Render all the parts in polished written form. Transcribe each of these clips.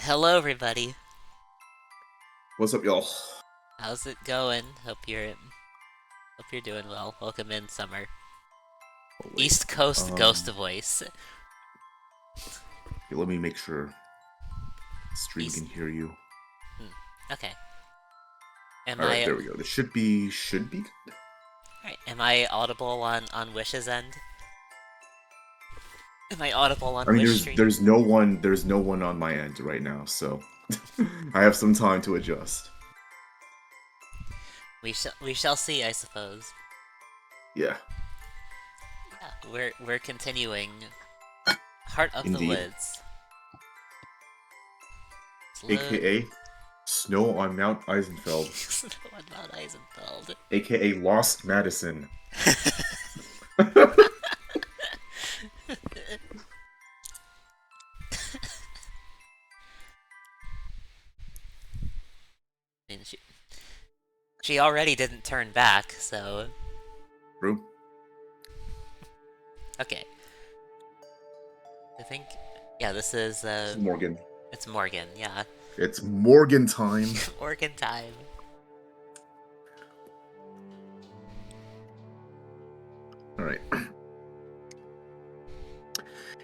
Hello, everybody. What's up, y'all? How's it going? Hope you're doing well. Welcome in, summer. Oh, wait. East Coast Ghost Um, Voice. let me make sure stream East. can hear you. Okay. Am All right, I there we go. This should be good. alright? Am I audible on Wish's end? Am I audible I on mean, Wish there's Stream? there's no one there's no one on my end right now, so I have some time to adjust. We shall see, I suppose. Yeah, Yeah, we're continuing. Heart of the indeed. Woods. Let's load. AKA Snow on Mount Eisenfeld, What about Eisenfeld? AKA Lost Madison. I mean, she already didn't turn back, so True. okay. I think, yeah, this is, This is Morgan. it's Morgan, yeah. It's Morgan time. Morgan time. All right.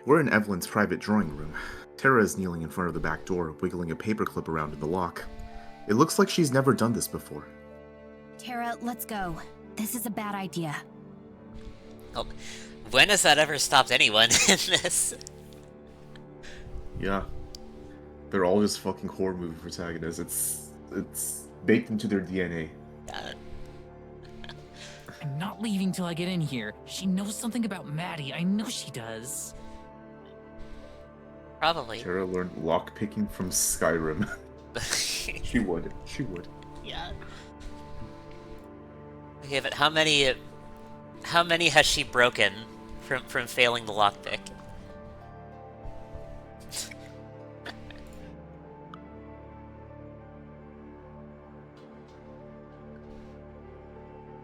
We're in Evelyn's private drawing room. Tara is kneeling in front of the back door, wiggling a paperclip around in the lock. It looks like she's never done this before. Tara, let's go. This is a bad idea. Oh, when has that ever stopped anyone in this? Yeah. They're all just fucking horror movie protagonists. It's baked into their DNA. Uh, I'm not leaving till I get in here. She knows something about Maddie. I know she does. probably. Tara learned lockpicking from Skyrim. She would. She would. Yeah. Okay, but how many has she broken from failing the lockpick?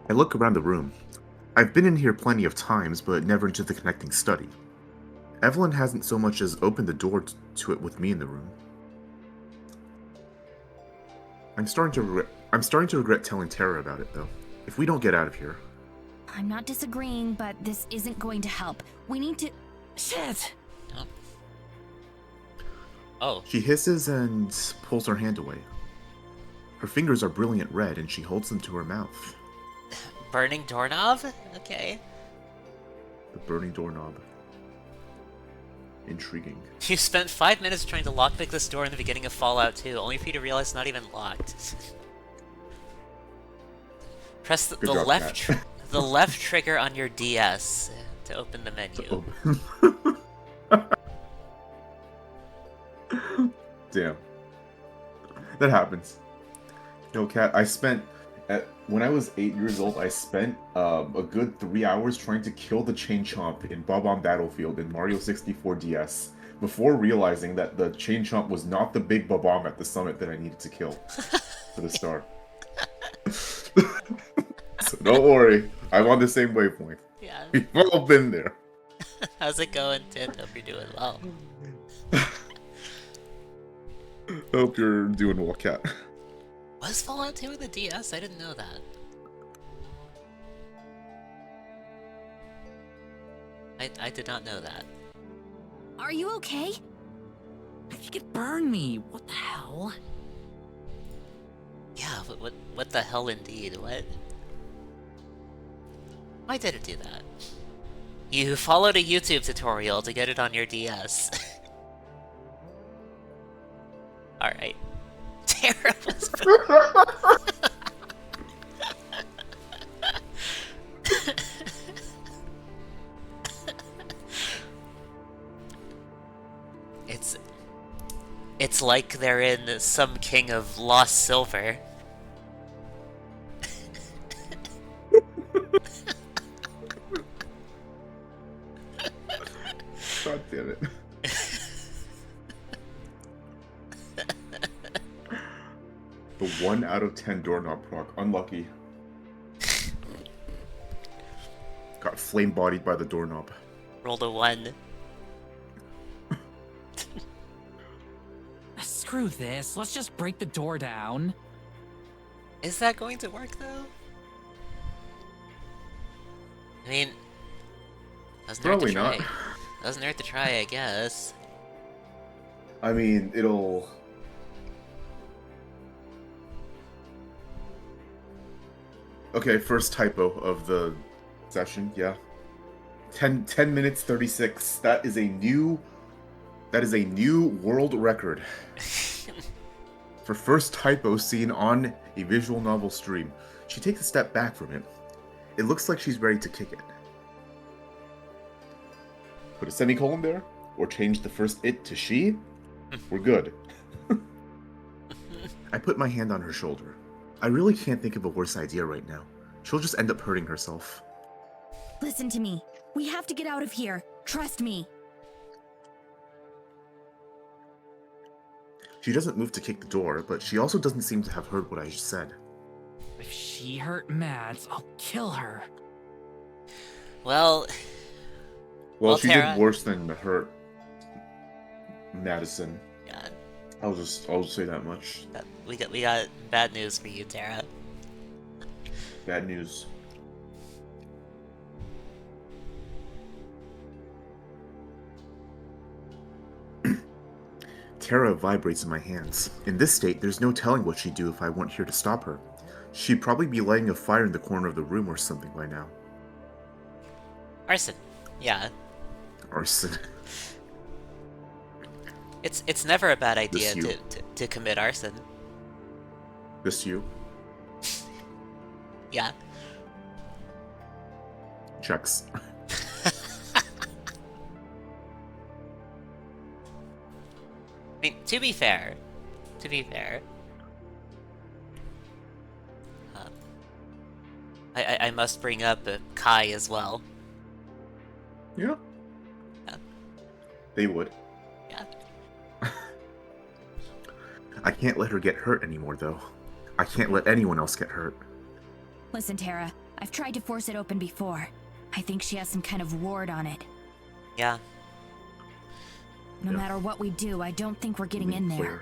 I look around the room. I've been in here plenty of times, but never into the connecting study. Evelyn hasn't so much as opened the door to it with me in the room. I'm starting to regret telling Tara about it, though. If we don't get out of here, I'm not disagreeing, but this isn't going to help. We need to. Shit! Oh, she hisses and pulls her hand away. Her fingers are brilliant red, and she holds them to her mouth. burning doorknob? Okay. The burning doorknob. Intriguing. You spent 5 minutes trying to lockpick this door in the beginning of Fallout 2, only for you to realize it's not even locked. Press the, Good the job, left Kat. the left trigger on your DS to open the menu. Damn. That happens. No, Kat, when I was 8 years old, I spent a good 3 hours trying to kill the Chain Chomp in Bob-omb Battlefield in Mario 64 DS, before realizing that the Chain Chomp was not the big Bob-omb at the summit that I needed to kill for the star. So don't worry, I'm on the same wavelength. Yeah. We've all been there. How's it going, Tin? Hope you're doing well. Hope you're doing well, Kat. Was Fallout 2 with the DS? I didn't know that. I did not know that. Are you okay? I think it burned me. What the hell? Yeah, but what the hell indeed? What? Why did it do that? You followed a YouTube tutorial to get it on your DS. Alright. Tara was It's it's like they're in some king of lost silver. God damn it. The 1 out of 10 doorknob proc. Unlucky. Got flame bodied by the doorknob. Rolled a 1. Screw Screw this. Let's just break the door down. Is that going to work, though? I mean, doesn't hurt to Probably try. not. Doesn't hurt to try, I guess. I mean, it'll... Okay, first typo of the session, yeah. 10 minutes 36. That is a new world record. For first typo seen on a visual novel stream. She takes a step back from it. It looks like she's ready to kick it. Put a semicolon there, or change the first it to she. We're good. I put my hand on her shoulder. I really can't think of a worse idea right now. She'll just end up hurting herself. Listen to me. We have to get out of here. Trust me. She doesn't move to kick the door, but she also doesn't seem to have heard what I just said. If she hurt Mads, I'll kill her. Well, Well, she Tara... did worse than hurt Madison. Yeah, I'll just say that much. we got bad news for you, Tara. Bad news. Tara vibrates in my hands. In this state, there's no telling what she'd do if I weren't here to stop her. She'd probably be lighting a fire in the corner of the room or something by now. Arson. Yeah. Arson. It's never a bad idea This you. to commit arson. This you? Yeah. Checks. I mean, to be fair, I must bring up Kai as well. Yeah. Yeah. They would. Yeah. I can't let her get hurt anymore, though. I can't let anyone else get hurt. Listen, Tara. I've tried to force it open before. I think she has some kind of ward on it. Yeah. No Yeah. matter what we do, I don't think we're getting in there.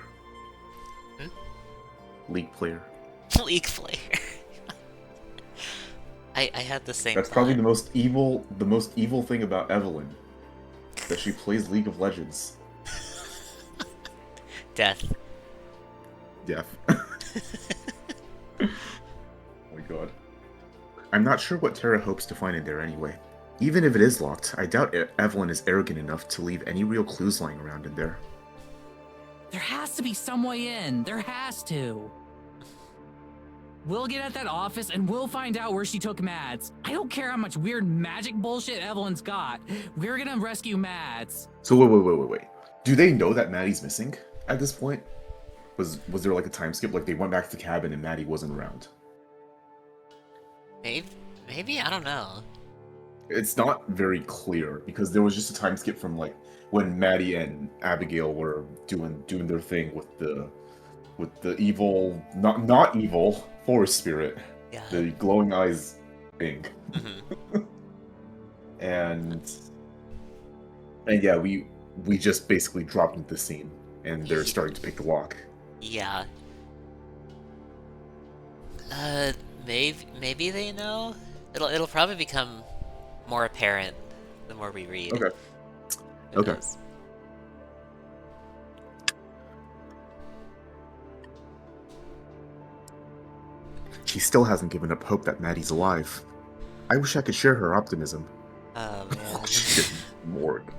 League player. League player. I had the same That's thought. probably the most evil thing about Evelyn. That she plays League of Legends. Death. Death. Oh my god. I'm not sure what Tara hopes to find in there anyway. Even if it is locked, I doubt Evelyn is arrogant enough to leave any real clues lying around in there. There has to be some way in. There has to. We'll get at that office and we'll find out where she took Mads. I don't care how much weird magic bullshit Evelyn's got. We're gonna rescue Mads. So wait. Do they know that Maddie's missing at this point? Was there like a time skip? Like they went back to the cabin and Maddie wasn't around? Maybe I don't know. It's not very clear because there was just a time skip from like when Maddie and Abigail were doing their thing with the evil, not evil forest spirit, Yeah. the glowing eyes thing, Mhm. and yeah, we just basically dropped into the scene and they're starting to pick the lock. Yeah. Maybe they know. It'll probably become more apparent the more we read. Okay. Who Okay. knows? She still hasn't given up hope that Maddie's alive. I wish I could share her optimism. Oh Oh man. shit, Morgan.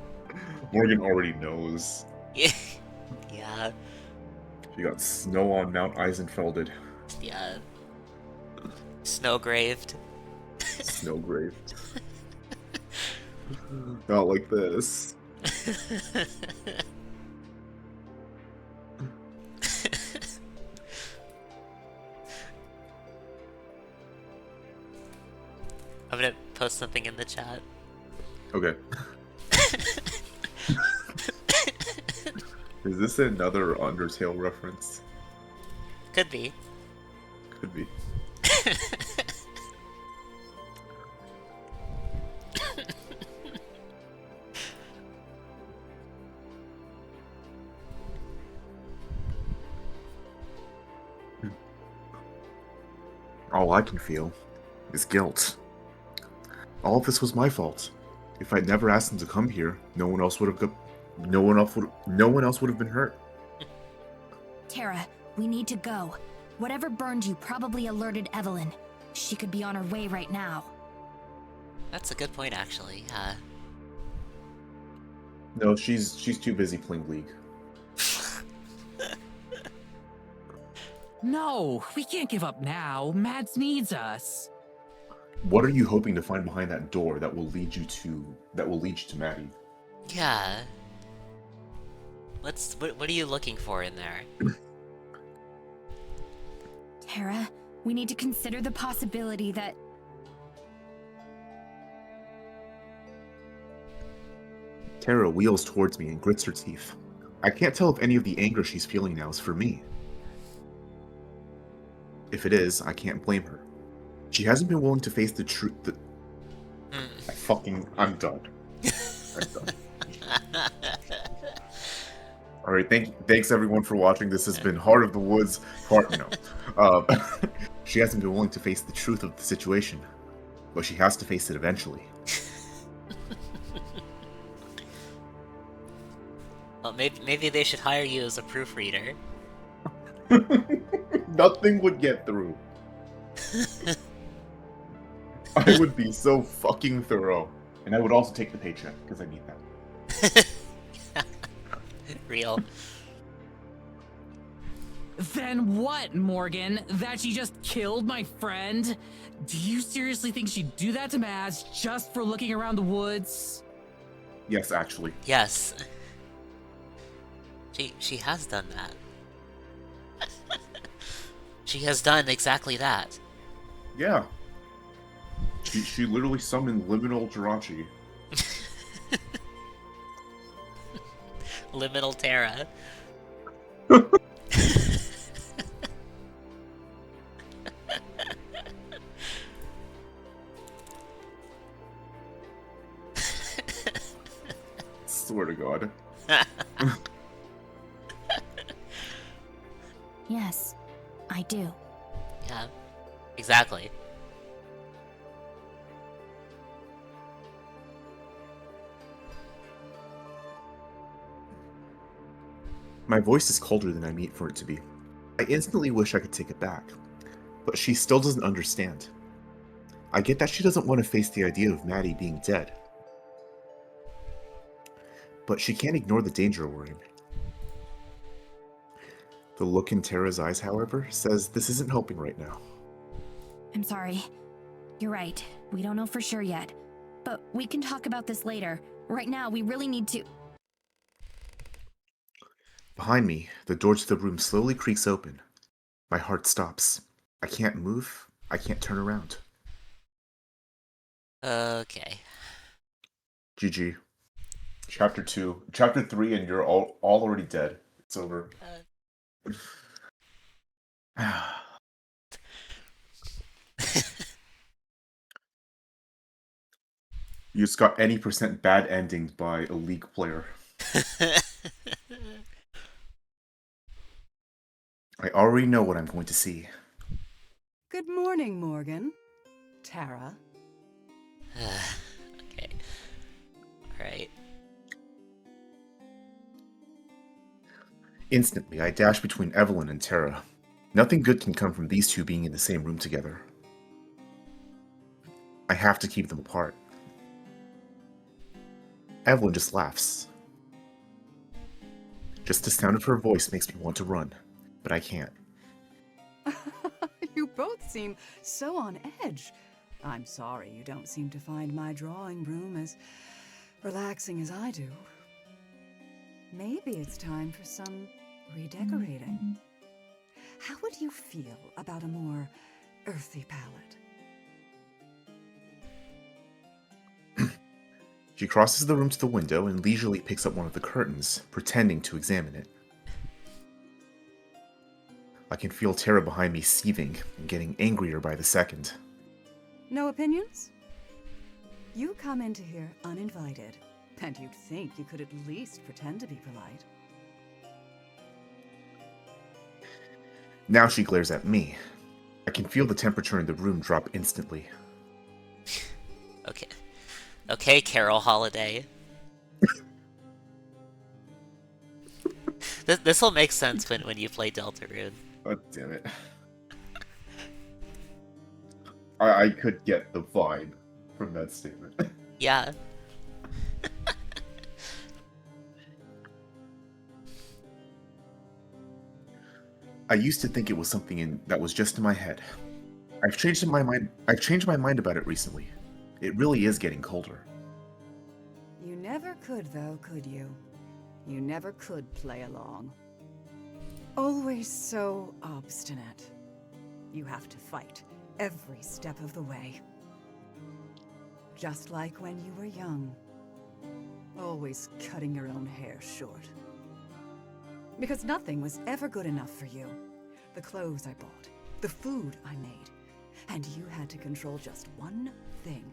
Morgan already knows. Yeah. She got snow on Mount Eisenfelded. Yeah. Snowgraved. Snowgrave. Not like this. I'm gonna post something in the chat. Okay. Is this another Undertale reference? Could be. Could be. All I can feel is guilt. All of this was my fault. If I'd never asked him to come here, no one else would have been hurt. Tara, we need to go. Whatever burned you probably alerted Evelyn. She could be on her way right now. That's a good point, actually. No, she's too busy playing League. No, we can't give up now. Mads needs us. What are you hoping to find behind that door that will lead you to Maddie? Yeah. What are you looking for in there? Tara, we need to consider the possibility that... Tara wheels towards me and grits her teeth. I can't tell if any of the anger she's feeling now is for me. If it is, I can't blame her. She hasn't been willing to face the truth that... I'm done. I'm done. Alright, thanks everyone for watching. This has been Heart of the Woods, she hasn't been willing to face the truth of the situation, but she has to face it eventually. Well, maybe they should hire you as a proofreader. Nothing would get through. I would be so fucking thorough. And I would also take the paycheck, because I need that. Real. Then what, Morgan? That she just killed my friend? Do you seriously think she'd do that to Mads just for looking around the woods? Yes, actually. Yes. She has done that. She has done exactly that. Yeah. She literally summoned Liminal Jirachi. Liminal Terra. Swear to God. Yes, I do. Yeah, exactly. My voice is colder than I mean for it to be. I instantly wish I could take it back, but she still doesn't understand. I get that she doesn't want to face the idea of Maddie being dead, but she can't ignore the danger we're in. The look in Tara's eyes, however, says this isn't helping right now. I'm sorry. You're right. We don't know for sure yet. But we can talk about this later. Right now, we really need to... Behind me, the door to the room slowly creaks open. My heart stops. I can't move. I can't turn around. Okay. GG. Chapter 2. Chapter 3 and you're all already dead. It's over. You just got any % bad endings by a League player. I already know what I'm going to see. Good morning, Morgan. Tara. Okay. Alright. Instantly, I dash between Evelyn and Tara. Nothing good can come from these two being in the same room together. I have to keep them apart. Evelyn just laughs. Just the sound of her voice makes me want to run, but I can't. You both seem so on edge. I'm sorry you don't seem to find my drawing room as relaxing as I do. Maybe it's time for some redecorating. How would you feel about a more earthy palette? She crosses the room to the window and leisurely picks up one of the curtains, pretending to examine it. I can feel Tara behind me seething and getting angrier by the second. No opinions? You come into here uninvited, and you'd think you could at least pretend to be polite. Now she glares at me. I can feel the temperature in the room drop instantly. Okay. Okay, Carol Holiday. This will make sense when you play Deltarune. God damn it. I could get the vibe from that statement. Yeah. I used to think it was something that was just in my head. I've changed my mind about it recently. It really is getting colder. You never could, though, could you? You never could play along. Always so obstinate. You have to fight every step of the way. Just like when you were young. Always cutting your own hair short. Because nothing was ever good enough for you. The clothes I bought, the food I made, and you had to control just one thing.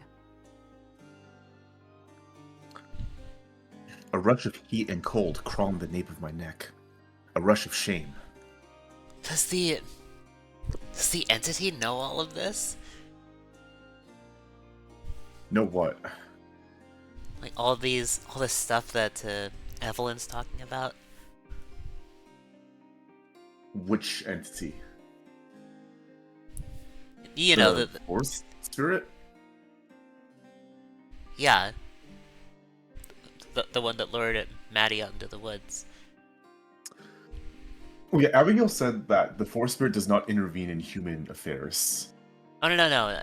A rush of heat and cold crawled the nape of my neck. A rush of shame. Does the entity know all of this? Know what? Like all this stuff that Evelyn's talking about? Which entity? You know, the Force Spirit? yeah. The one that lured Maddie out into the woods. Oh yeah, Abigail said that the Force Spirit does not intervene in human affairs. Oh, no.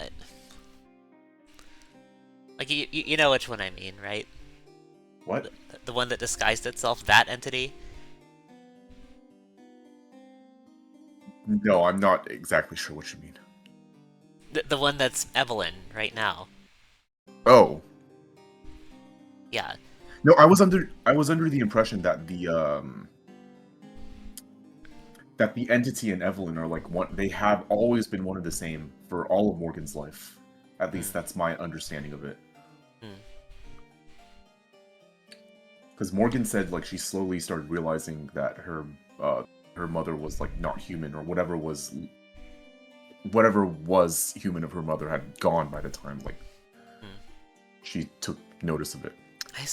Like, you know which one I mean, right? What? The one that disguised itself, that entity? No, I'm not exactly sure what you mean. The one that's Evelyn right now. Oh. Yeah. No, I was under the impression that the entity and Evelyn are like one. They have always been one and the same for all of Morgan's life. At least that's my understanding of it. Because Morgan said like she slowly started realizing that her mother was like not human, or whatever was human of her mother had gone by the time like she took notice of it.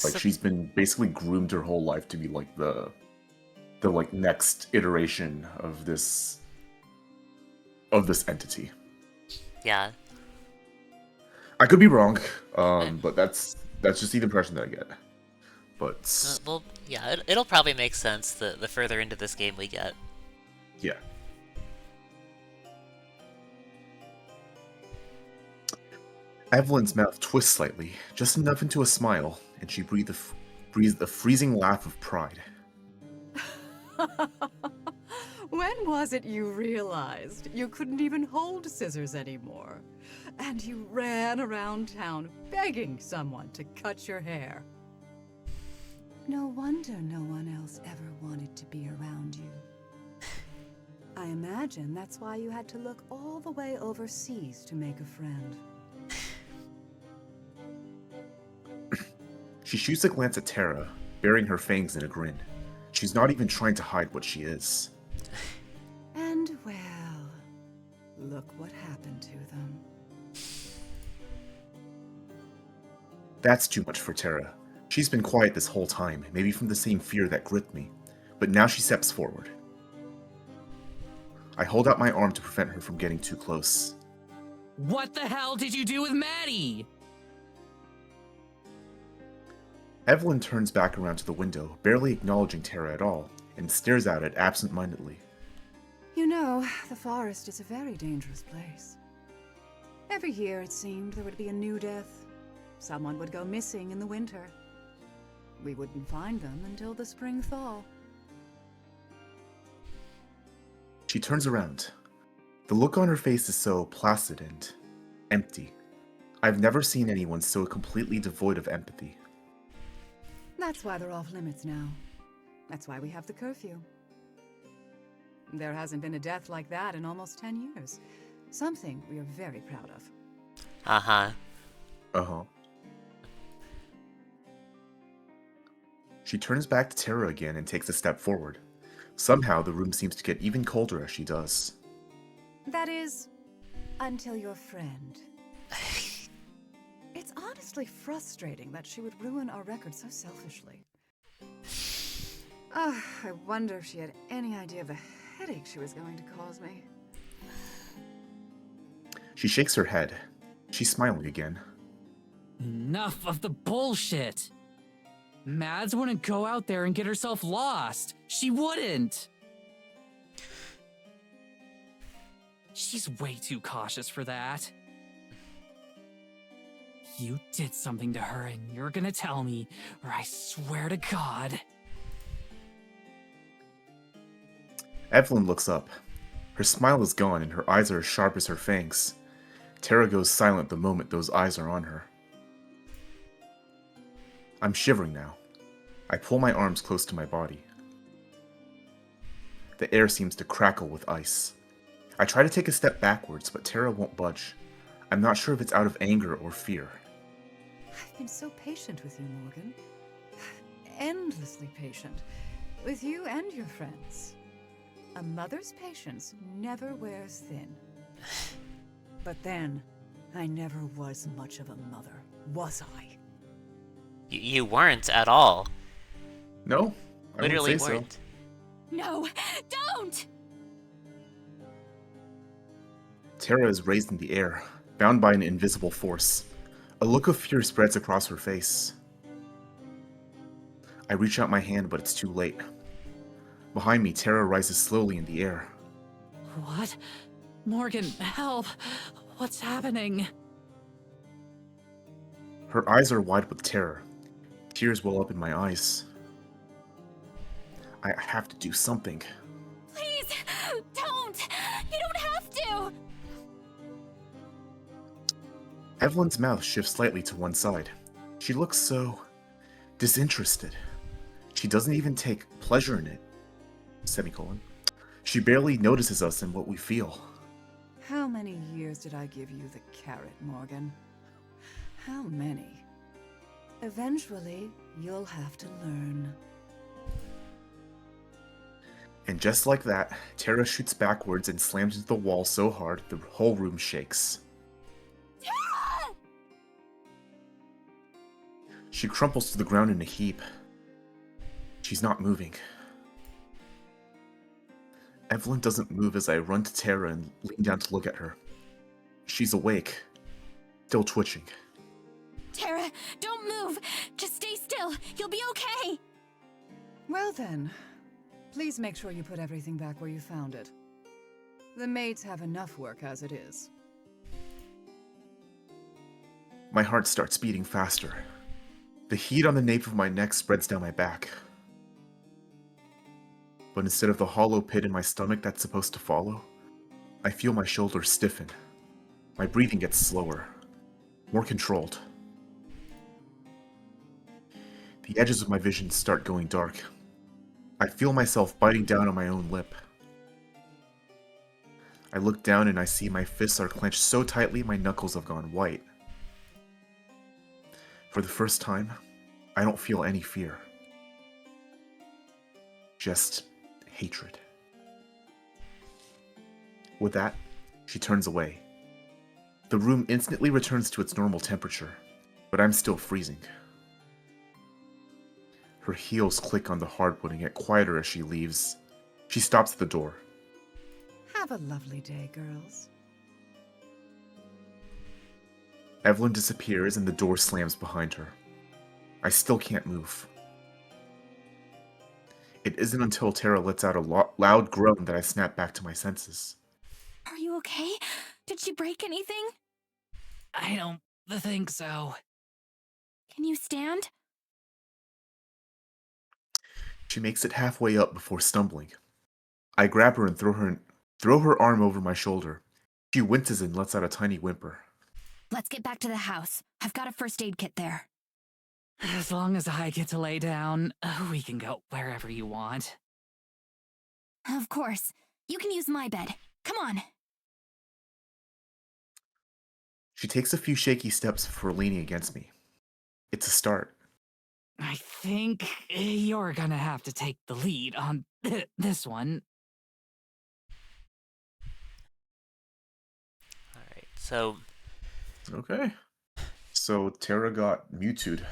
Like she's been basically groomed her whole life to be like the like next iteration of this entity. Yeah. I could be wrong, but that's just the impression that I get. But Well, yeah, it'll probably make sense the further into this game we get. yeah. Evelyn's mouth twists slightly, just enough into a smile, and she breathed a freezing laugh of pride. When was it you realized you couldn't even hold scissors anymore? And you ran around town begging someone to cut your hair. No wonder no one else ever wanted to be around you. I imagine that's why you had to look all the way overseas to make a friend. She shoots a glance at Tara, burying her fangs in a grin. She's not even trying to hide what she is. And well, look what happened to them. That's too much for Tara. She's been quiet this whole time, maybe from the same fear that gripped me. But now she steps forward. I hold out my arm to prevent her from getting too close. What the hell did you do with Maddie? Evelyn turns back around to the window, barely acknowledging Tara at all, and stares at it absent-mindedly. You know, the forest is a very dangerous place. Every year, it seemed, there would be a new death. Someone would go missing in the winter. We wouldn't find them until the spring thaw. She turns around. The look on her face is so placid and empty. I've never seen anyone so completely devoid of empathy. That's why they're off limits now. That's why we have the curfew. There hasn't been a death like that in almost 10 years. Something we are very proud of. Uh-huh. Uh-huh. She turns back to Tara again and takes a step forward. Somehow, the room seems to get even colder as she does. That is, Until your friend. It's honestly frustrating that she would ruin our record so selfishly. I wonder if she had any idea of the headache she was going to cause me. She shakes her head. She's smiling again. Enough of the bullshit. Mads wouldn't go out there and get herself lost. She wouldn't. She's way too cautious for that. You did something to her and you're gonna tell me, or I swear to God. Evelyn looks up. Her smile is gone and her eyes are as sharp as her fangs. Tara goes silent the moment those eyes are on her. I'm shivering now. I pull my arms close to my body. The air seems to crackle with ice. I try to take a step backwards, but Tara won't budge. I'm not sure if it's out of anger or fear. I've been so patient with you, Morgan. Endlessly patient. With you and your friends. A mother's patience never wears thin. But then, I never was much of a mother, was I? You weren't at all. No, I Literally wouldn't say weren't. so. No, don't! Tara is raised in the air, bound by an invisible force. A look of fear spreads across her face. I reach out my hand, but it's too late. Behind me, Tara rises slowly in the air. What? Morgan, help! What's happening? Her eyes are wide with terror. Tears well up in my eyes. I have to do something. Please, don't! You don't have to! Evelyn's mouth shifts slightly to one side. She looks so disinterested. She doesn't even take pleasure in it. Semicolon. She barely notices us and what we feel. How many years did I give you the carrot, Morgan? How many? Eventually, you'll have to learn. And just like that, Tara shoots backwards and slams into the wall so hard the whole room shakes. Tara! She crumples to the ground in a heap. She's not moving. Evelyn doesn't move as I run to Tara and lean down to look at her. She's awake, still twitching. Tara, don't move! Just stay still! You'll be okay! Well then, please make sure you put everything back where you found it. The maids have enough work as it is. My heart starts beating faster. The heat on the nape of my neck spreads down my back. But instead of the hollow pit in my stomach that's supposed to follow, I feel my shoulders stiffen. My breathing gets slower, more controlled. The edges of my vision start going dark. I feel myself biting down on my own lip. I look down and I see my fists are clenched so tightly my knuckles have gone white. For the first time, I don't feel any fear. Just hatred. With that, she turns away. The room instantly returns to its normal temperature, but I'm still freezing. Her heels click on the hardwood and get quieter as she leaves. She stops at the door. Have a lovely day, girls. Evelyn disappears and the door slams behind her. I still can't move. It isn't until Tara lets out a loud groan that I snap back to my senses. Are you okay? Did she break anything? I don't think so. Can you stand? She makes it halfway up before stumbling. I grab her and throw her arm over my shoulder. She winces and lets out a tiny whimper. Let's get back to the house. I've got a first aid kit there. As long as I get to lay down, we can go wherever you want. Of course. You can use my bed. Come on. She takes a few shaky steps before leaning against me. It's a start. I think you're gonna have to take the lead on this one. Alright. So, Okay. So Terra got Mewtwo'd.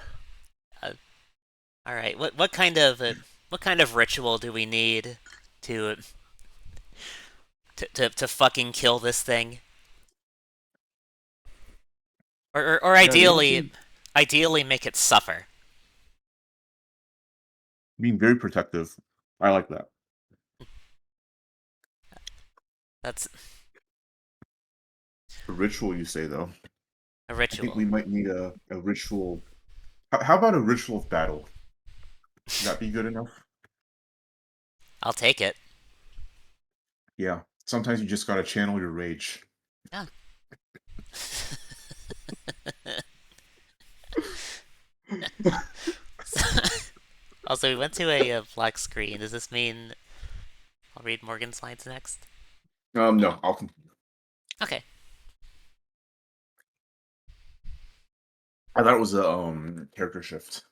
all right. What kind of ritual do we need to to fucking kill this thing? Or Yeah, the only thing ideally make it suffer. being very protective. I like that. That's A ritual, you say, though. a I think ritual. we might need a ritual. How about a ritual of battle? Would that be good enough? I'll take it. Yeah. Sometimes you just gotta channel your rage. Yeah. Also, we went to a black screen. Does this mean I'll read Morgan's lines next? No, I'll continue. Okay. I thought it was a character shift,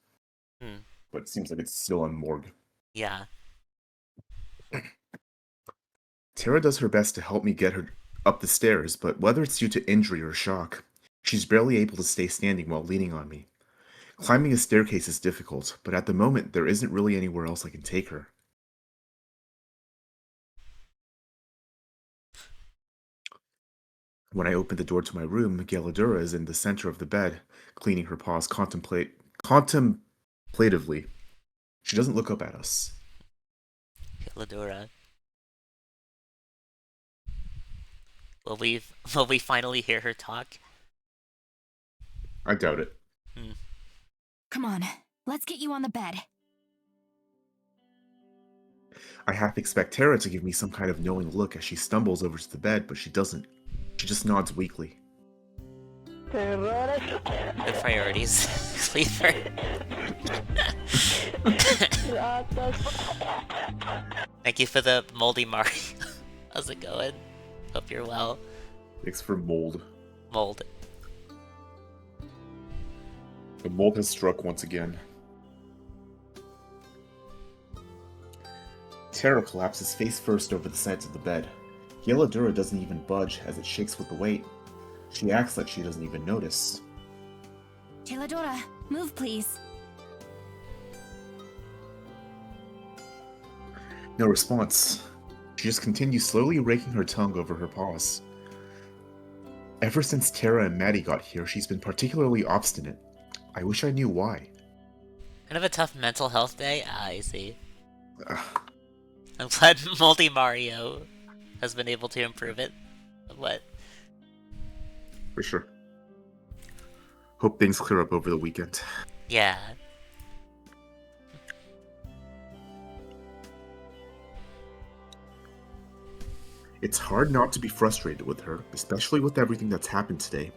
Hmm. but it seems like it's still on Morg. Yeah. Tara does her best to help me get her up the stairs, but whether it's due to injury or shock, she's barely able to stay standing while leaning on me. Climbing a staircase is difficult, but at the moment there isn't really anywhere else I can take her. When I open the door to my room, Galadura is in the center of the bed, cleaning her paws contemplatively. She doesn't look up at us. Ladora. Will we finally hear her talk? I doubt it. Come on, let's get you on the bed. I half expect Tara to give me some kind of knowing look as she stumbles over to the bed, but she doesn't. She just nods weakly. Good priorities. Cleaver. Thank you for the moldy Mario. How's it going? Hope you're well. Thanks for mold. Mold. The mold has struck once again. Tara collapses face first over the sides of the bed. Galadura doesn't even budge as it shakes with the weight. She acts like she doesn't even notice. Teladora, move please. No response. She just continues slowly raking her tongue over her paws. Ever since Tara and Maddie got here, she's been particularly obstinate. I wish I knew why. Kind of a tough mental health day? Ah, I see. Ugh. I'm glad Moldy Mario has been able to improve it. What? For sure. Hope things clear up over the weekend. Yeah. It's hard not to be frustrated with her, especially with everything that's happened today,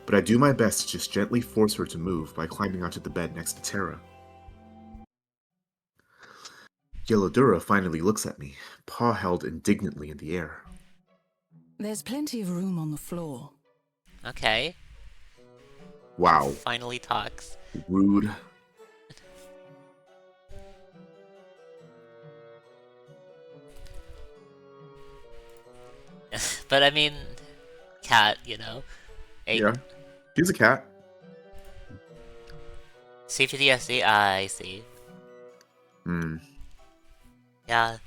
but I do my best to just gently force her to move by climbing onto the bed next to Tara. Yelodura finally looks at me, paw held indignantly in the air. There's plenty of room on the floor. Okay. Wow, Finally talks. rude. But I mean, cat, you know. Yeah, she's a cat. CPTSD? Ah, I see. Hmm. Yeah.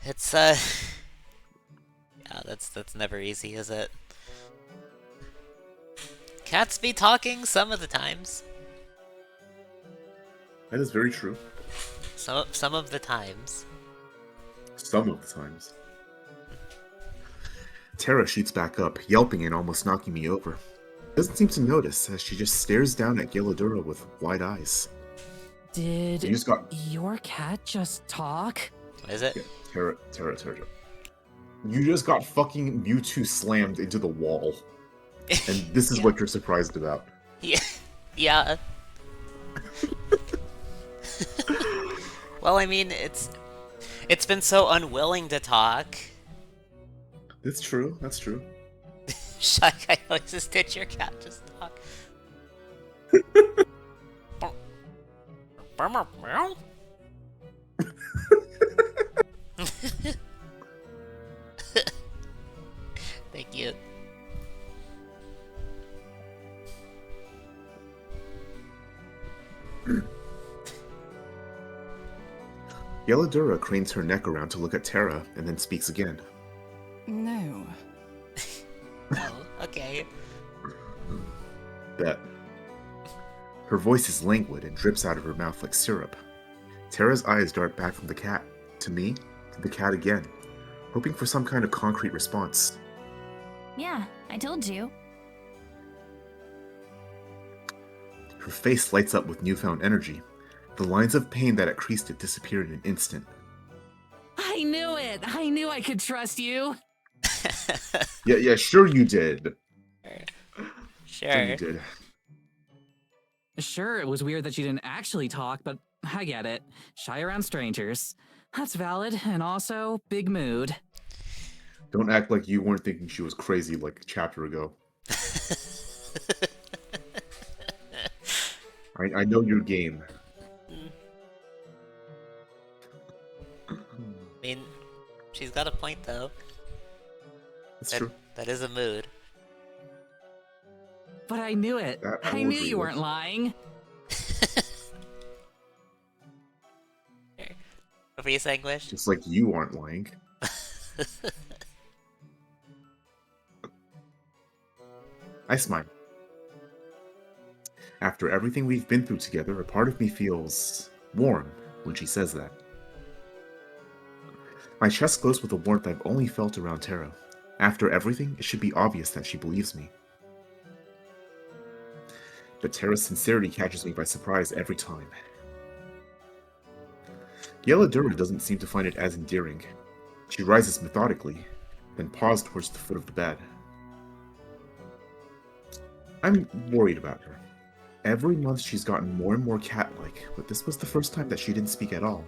It's, yeah, that's never easy, is it? Cats be talking some of the times. That is very true. Some of the times. Some of the times. Tara shoots back up, yelping and almost knocking me over. Doesn't seem to notice, as she just stares down at Galadura with wide eyes. Did You just got... your cat just talk? What is it? Yeah, Tara. You just got fucking Mewtwo slammed into the wall. And this is Yeah. what you're surprised about. Yeah. Yeah. Well, I mean, it's been so unwilling to talk. That's true, that's true. Shy Guy noises, did your cat just talk? Yelladura cranes her neck around to look at Terra and then speaks again. No. Oh, okay. Bet. Her voice is languid and drips out of her mouth like syrup. Terra's eyes dart back from the cat, to me, to the cat again, hoping for some kind of concrete response. Yeah, I told you. Her face lights up with newfound energy. The lines of pain that had creased it disappear in an instant. I knew it! I knew I could trust you! Yeah, sure you did. Sure Sure. you did. Sure, it was weird that she didn't actually talk, but I get it. Shy around strangers. That's valid, and also, big mood. Don't act like you weren't thinking she was crazy like a chapter ago. I know your game. I mean, she's got a point though. That's true. That is a mood. But I knew it. That I would knew be you it. weren't lying. What were you saying, Wish? Just like you aren't lying. I smile. After everything we've been through together, a part of me feels warm when she says that. My chest glows with a warmth I've only felt around Terra. After everything, it should be obvious that she believes me. But Terra's sincerity catches me by surprise every time. Yelladura doesn't seem to find it as endearing. She rises methodically, then paws towards the foot of the bed. I'm worried about her. Every month she's gotten more and more cat-like, but this was the first time that she didn't speak at all.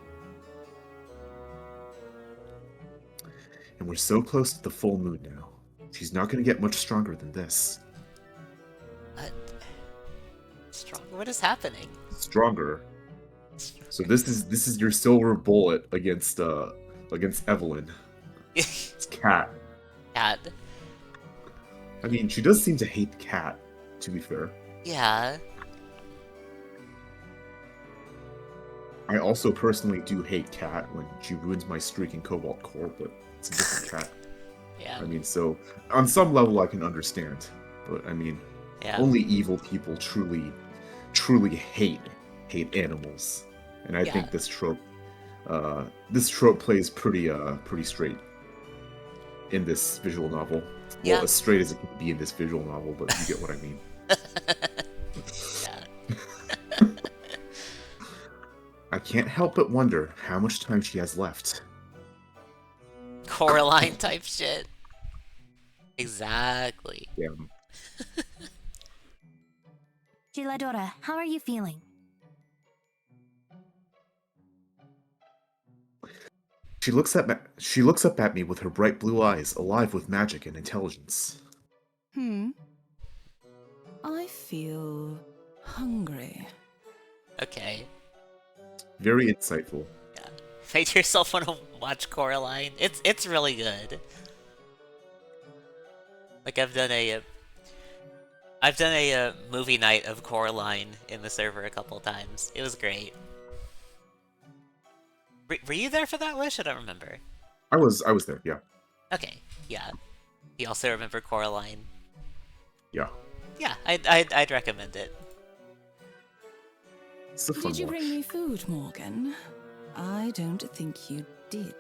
And we're so close to the full moon now. She's not going to get much stronger than this. What? Strong? What is happening? Stronger. So this is your silver bullet against Evelyn. It's Cat. Cat. I mean, she does seem to hate Cat, to be fair. Yeah. I also personally do hate Cat when she ruins my streak in Cobalt Core, but it's a different Cat. Yeah. I mean, so on some level I can understand, but I mean, Yeah. only evil people truly hate animals, and I think this trope plays pretty straight in this visual novel. Yeah. Well, as straight as it can be in this visual novel, but you get what I mean. Yeah. I can't help but wonder how much time she has left. Coraline type shit. Exactly. Yeah. Giladora, how are you feeling? She looks up at me with her bright blue eyes, alive with magic and intelligence. I feel hungry. Okay. Very insightful. Yeah. Made yourself want to watch Coraline. It's really good. Like I've done a movie night of Coraline in the server a couple times. It was great. Were you there for that, Wish? I don't remember. I was there, yeah. Okay, yeah. You also remember Coraline? Yeah. Yeah, I'd recommend it. It's a fun Did you watch. bring me food, Morgan? I don't think you did.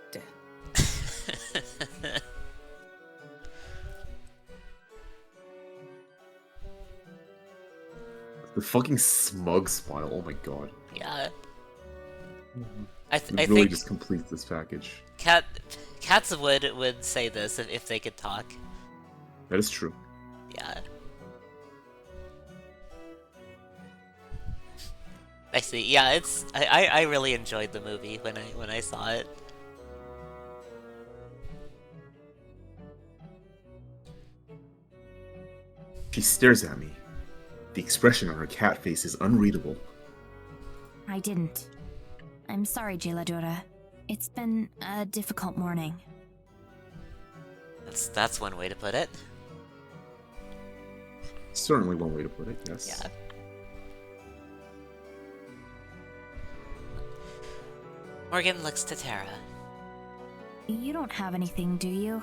The fucking smug smile, oh my god. Yeah. It I really think just completes this package. Cats would say this if they could talk. That is true. Yeah. I see. Yeah, I really enjoyed the movie when I saw it. She stares at me. The expression on her cat face is unreadable. I didn't. I'm sorry, Giladora. It's been a difficult morning. That's one way to put it. Certainly one way to put it, yes. Yeah. Morgan looks to Tara. You don't have anything, do you?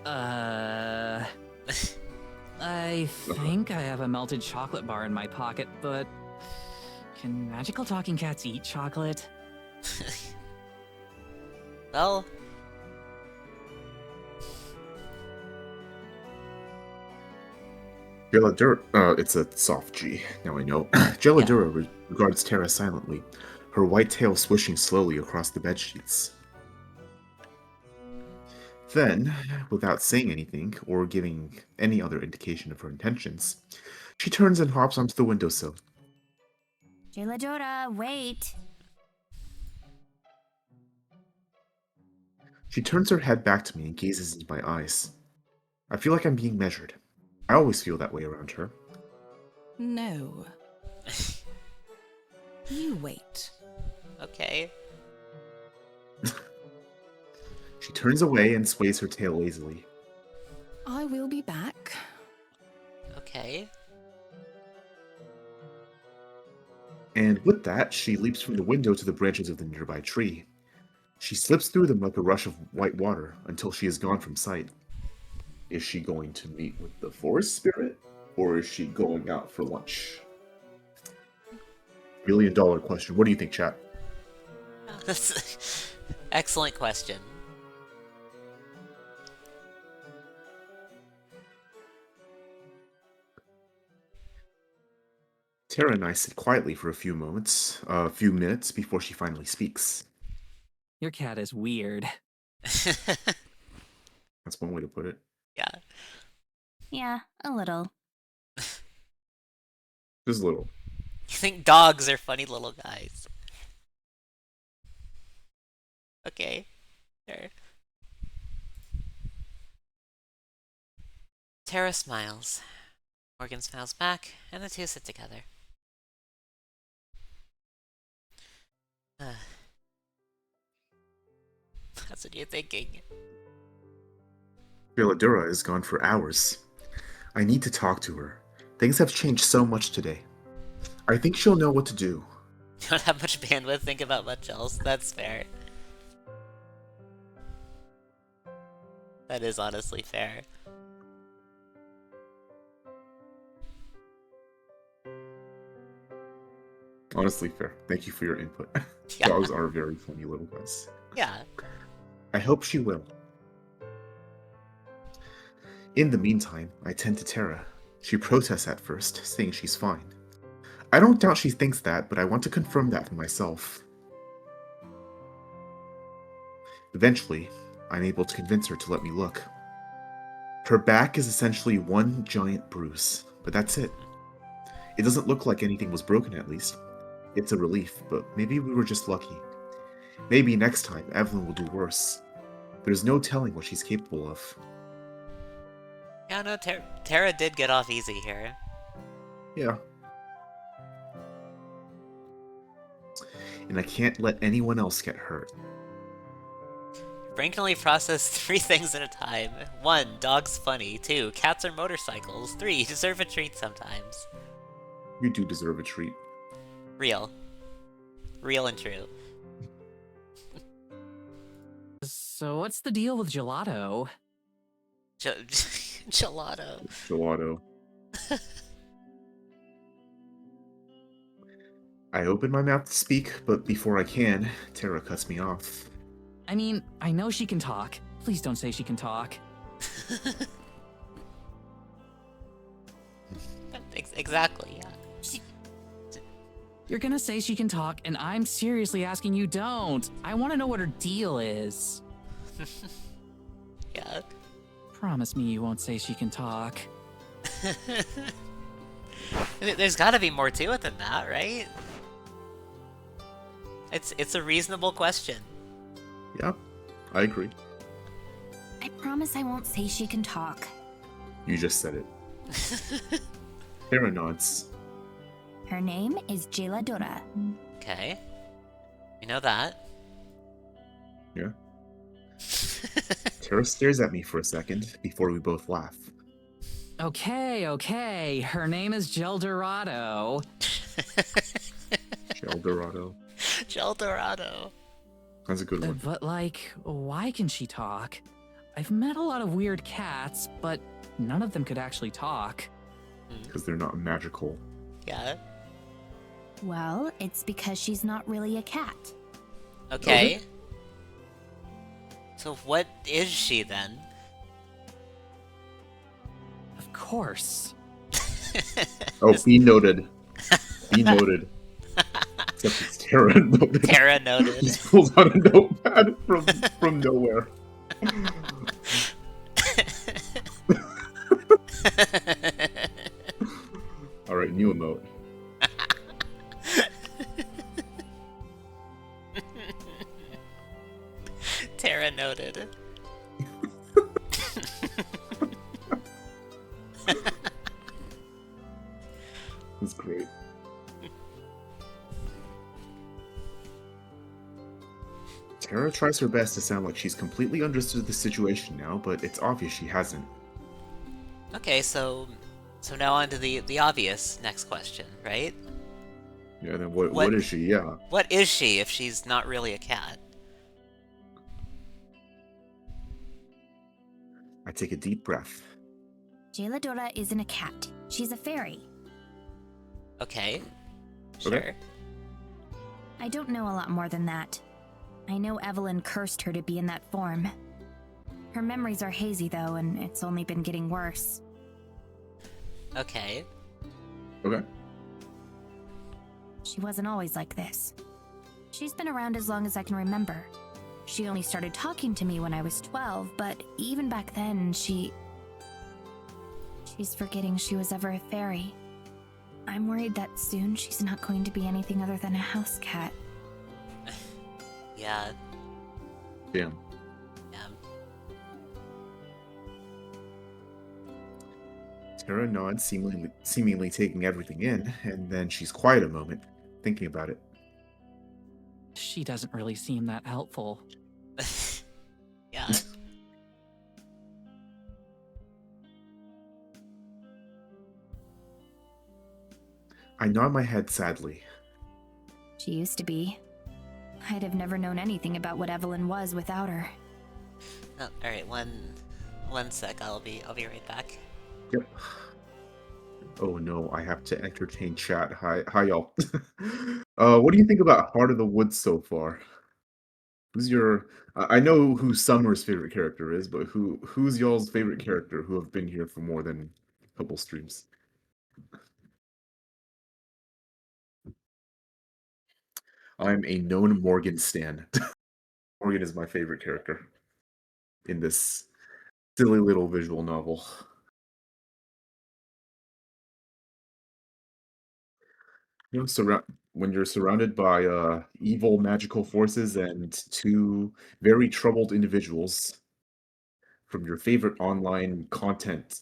I think I have a melted chocolate bar in my pocket, but can magical talking cats eat chocolate? Well, Geladura, it's a soft G, now I know. Geladura regards Tara silently, her white tail swishing slowly across the bedsheets. Then, without saying anything or giving any other indication of her intentions, she turns and hops onto the windowsill. Jiladora, wait. She turns her head back to me and gazes into my eyes. I feel like I'm being measured. I always feel that way around her. No. You wait. okay. She turns away and sways her tail lazily. I will be back. Okay. And with that, she leaps from the window to the branches of the nearby tree. She slips through them like a rush of white water until she is gone from sight. Is she going to meet with the forest spirit, or is she going out for lunch? $1 million question. What do you think, chat? That's excellent question. Tara and I sit quietly for a few minutes before she finally speaks. Your cat is weird. That's one way to put it. Yeah. Yeah, a little. Just a little. You think dogs are funny little guys? Okay. Sure. Tara smiles. Morgan smiles back, and the two sit together. That's what you're thinking. Geladura is gone for hours. I need to talk to her. Things have changed so much today. I think she'll know what to do. You don't have much bandwidth to think about much else. That's fair. That is honestly fair. Honestly fair. Thank you for your input. Yeah. Dogs are very funny little guys. Yeah. I hope she will. In the meantime, I tend to Tara. She protests at first, saying she's fine. I don't doubt she thinks that, but I want to confirm that for myself. Eventually, I'm able to convince her to let me look. Her back is essentially one giant bruise, but that's it. It doesn't look like anything was broken, at least. It's a relief, but maybe we were just lucky. Maybe next time Evelyn will do worse. There's no telling what she's capable of. Yeah, no, Tara did get off easy here. Yeah. And I can't let anyone else get hurt. Brain can only process 3 things at a time. 1, dogs funny. 2, cats are motorcycles. 3, you deserve a treat sometimes. You do deserve a treat. Real. Real and true. So what's the deal with gelato? Gelato. Gelato. I open my mouth to speak, but before I can, Tara cuts me off. I mean, I know she can talk. Please don't say she can talk. Exactly, yeah. You're gonna say she can talk, and I'm seriously asking you don't. I want to know what her deal is. Yeah. Promise me you won't say she can talk. There's gotta be more to it than that, right? It's a reasonable question. Yeah, I agree. I promise I won't say she can talk. You just said it. Tara nods. Her name is Jiladora. Okay. You know that. Yeah. Tara stares at me for a second before we both laugh. Okay. Her name is Gel Dorado. Eldorado. Gel Dorado. That's a good one. But, like, why can she talk? I've met a lot of weird cats, but none of them could actually talk. Because they're not magical. Yeah. Well, it's because she's not really a cat. Okay. So what is she then? Of course. Oh, be noted. Be noted. Except it's Terra noted. Terra noted. Just pulls out a notepad from nowhere. Alright, new emote. Terra noted. That's great. Tara tries her best to sound like she's completely understood the situation now, but it's obvious she hasn't. Okay, so now on to the obvious next question, right? Yeah, then what is she? Yeah. What is she if she's not really a cat? I take a deep breath. Geladora isn't a cat. She's a fairy. Okay. Sure. Okay. I don't know a lot more than that. I know Evelyn cursed her to be in that form. Her memories are hazy, though, and it's only been getting worse. Okay. Okay. She wasn't always like this. She's been around as long as I can remember. She only started talking to me when I was 12, but even back then, she's forgetting she was ever a fairy. I'm worried that soon she's not going to be anything other than a house cat. Yeah. Damn. Yeah. Tara nods, seemingly taking everything in, and then she's quiet a moment, thinking about it. She doesn't really seem that helpful. Yeah. I nod my head sadly. She used to be. I'd have never known anything about what Evelyn was without her. Oh, all right, one sec. I'll be right back. Yep. Oh no, I have to entertain chat. Hi y'all. What do you think about Heart of the Woods so far? Who's your? I know who Summer's favorite character is, but who's y'all's favorite character who have been here for more than a couple streams? I'm a known Morgan stan. Morgan is my favorite character in this silly little visual novel. You know, when you're surrounded by evil magical forces and two very troubled individuals from your favorite online content,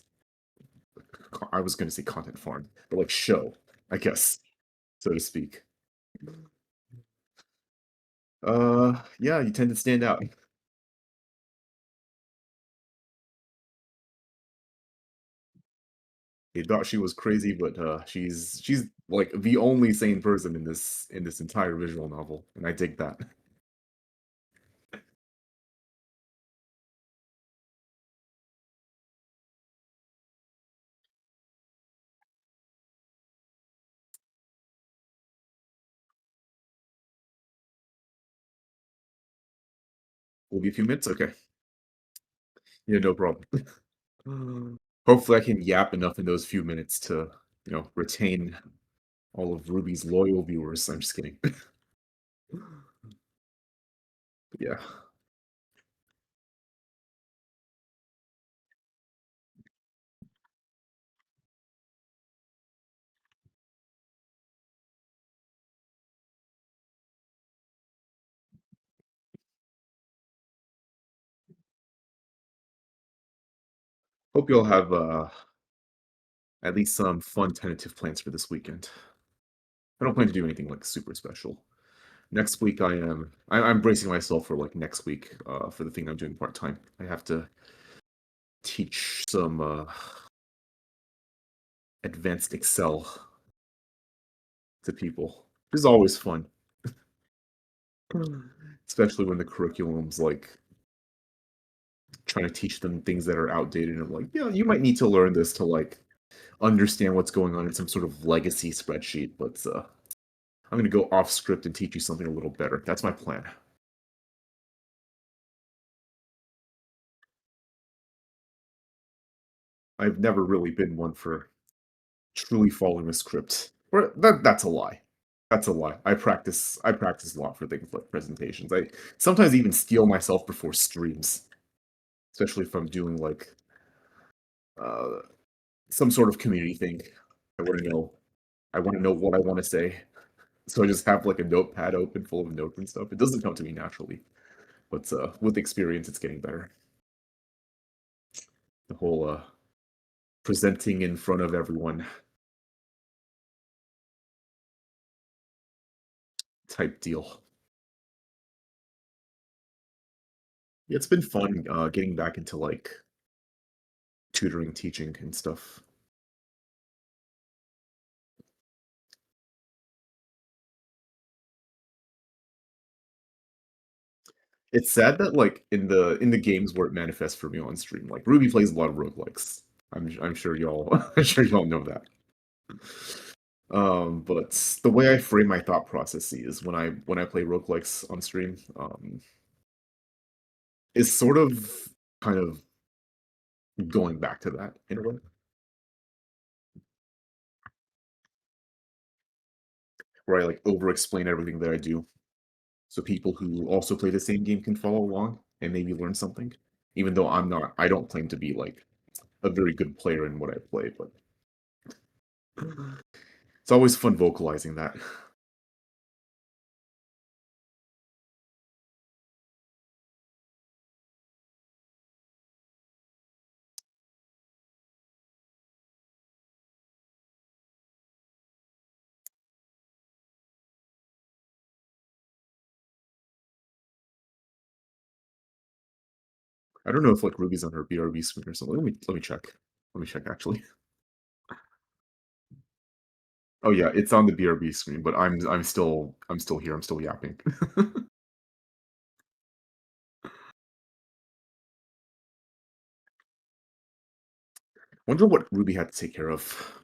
I was going to say content farm, but like show, I guess, so to speak. Yeah, you tend to stand out. They thought she was crazy, but she's like the only sane person in this entire visual novel, and I dig that. Will be a few minutes, okay. Yeah, no problem. Hopefully, I can yap enough in those few minutes to, retain all of Ruby's loyal viewers. I'm just kidding. Yeah. Hope you'll have at least some fun tentative plans for this weekend. I don't plan to do anything like super special. Next week I'm bracing myself for like next week for the thing I'm doing part-time. I have to teach some advanced Excel to people. This is always fun. Especially when the curriculum's like trying to teach them things that are outdated and like, yeah, you might need to learn this to like understand what's going on in some sort of legacy spreadsheet, but I'm gonna go off script and teach you something a little better. That's my plan. I've never really been one for truly following a script. Or that's a lie. That's a lie. I practice a lot for things like presentations. I sometimes even steal myself before streams, especially if I'm doing like uh some sort of community thing. I want to know I want to know what I want to say. So I just have like a notepad open full of notes and stuff. It doesn't come to me naturally, but with experience it's getting better. The whole presenting in front of everyone type deal. Yeah, it's been fun getting back into like tutoring, teaching, and stuff. It's sad that like in the games where it manifests for me on stream, like Ruby plays a lot of roguelikes. I'm sure y'all I'm sure y'all know that. But the way I frame my thought processes when I play roguelikes on stream, is sort of kind of going back to that in a way. Where I like over explain everything that I do. So people who also play the same game can follow along and maybe learn something. Even though I don't claim to be like a very good player in what I play, but it's always fun vocalizing that. I don't know if like Ruby's on her BRB screen or something. Let me check. Let me check actually. Oh yeah, it's on the BRB screen, but I'm still here. I'm still yapping. Wonder what Ruby had to take care of.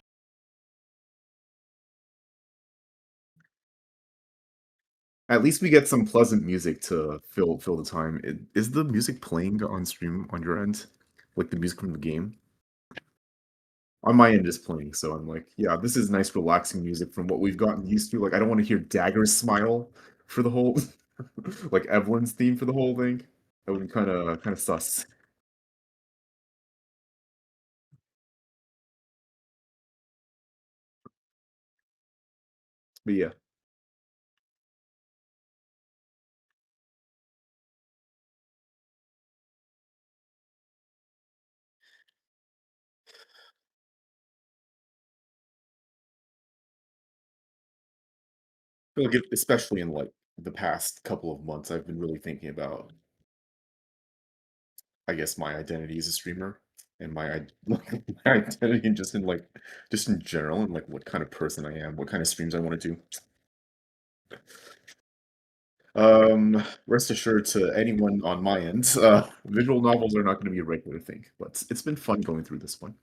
At least we get some pleasant music to fill the time. Is the music playing on stream on your end? Like the music from the game? On my end, it's playing, so I'm like, yeah, this is nice, relaxing music from what we've gotten used to. Like, I don't want to hear Dagger's smile for the whole, like Evelyn's theme for the whole thing. That would be kind of sus. But yeah, I feel like especially in like the past couple of months, I've been really thinking about, I guess, my identity as a streamer and like my identity and just in general and like what kind of person I am, what kind of streams I want to do. Rest assured to anyone on my end, visual novels are not going to be a regular thing, but it's been fun going through this one.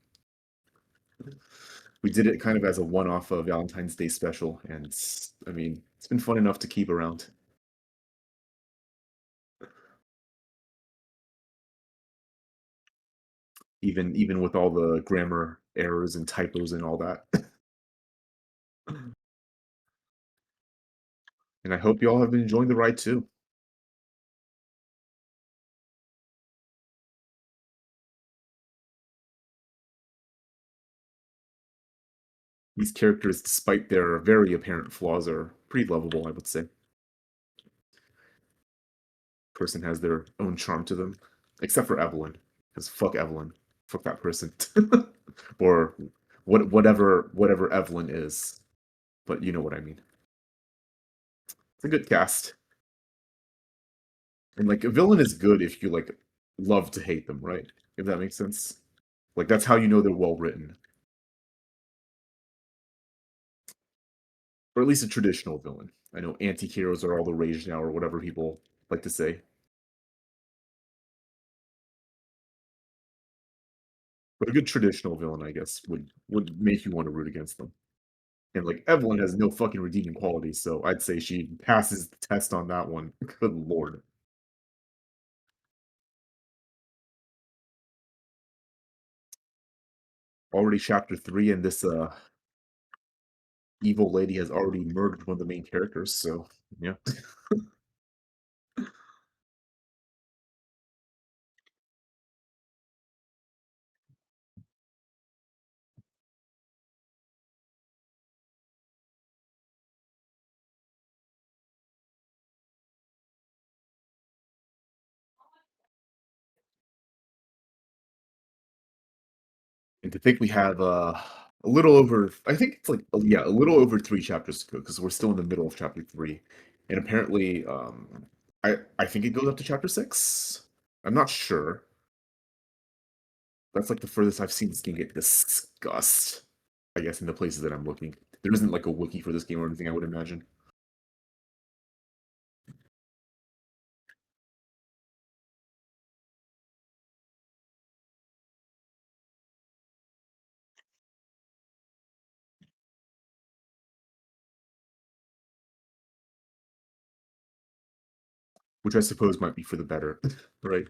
We did it kind of as a one-off Valentine's Day special, and I mean, it's been fun enough to keep around. Even with all the grammar errors and typos and all that. And I hope you all have been enjoying the ride too. These characters, despite their very apparent flaws, are pretty lovable, I would say. Person has their own charm to them, except for Evelyn, because fuck Evelyn, fuck that person, or whatever Evelyn is. But you know what I mean. It's a good cast, and like a villain is good if you like love to hate them, right? If that makes sense. Like that's how you know they're well written, or at least a traditional villain. I know anti-heroes are all the rage now, or whatever people like to say. But a good traditional villain, I guess, would make you want to root against them. And like Evelyn has no fucking redeeming qualities, so I'd say she passes the test on that one. Good lord. Already chapter 3, and this evil lady has already murdered one of the main characters, so yeah. And to think we have a little over, I think it's like, yeah, a little over 3 chapters to go because we're still in the middle of chapter 3. And apparently, I think it goes up to chapter 6. I'm not sure. That's like the furthest I've seen this game get discussed, I guess, in the places that I'm looking. There isn't like a wiki for this game or anything, I would imagine. Which I suppose might be for the better, right?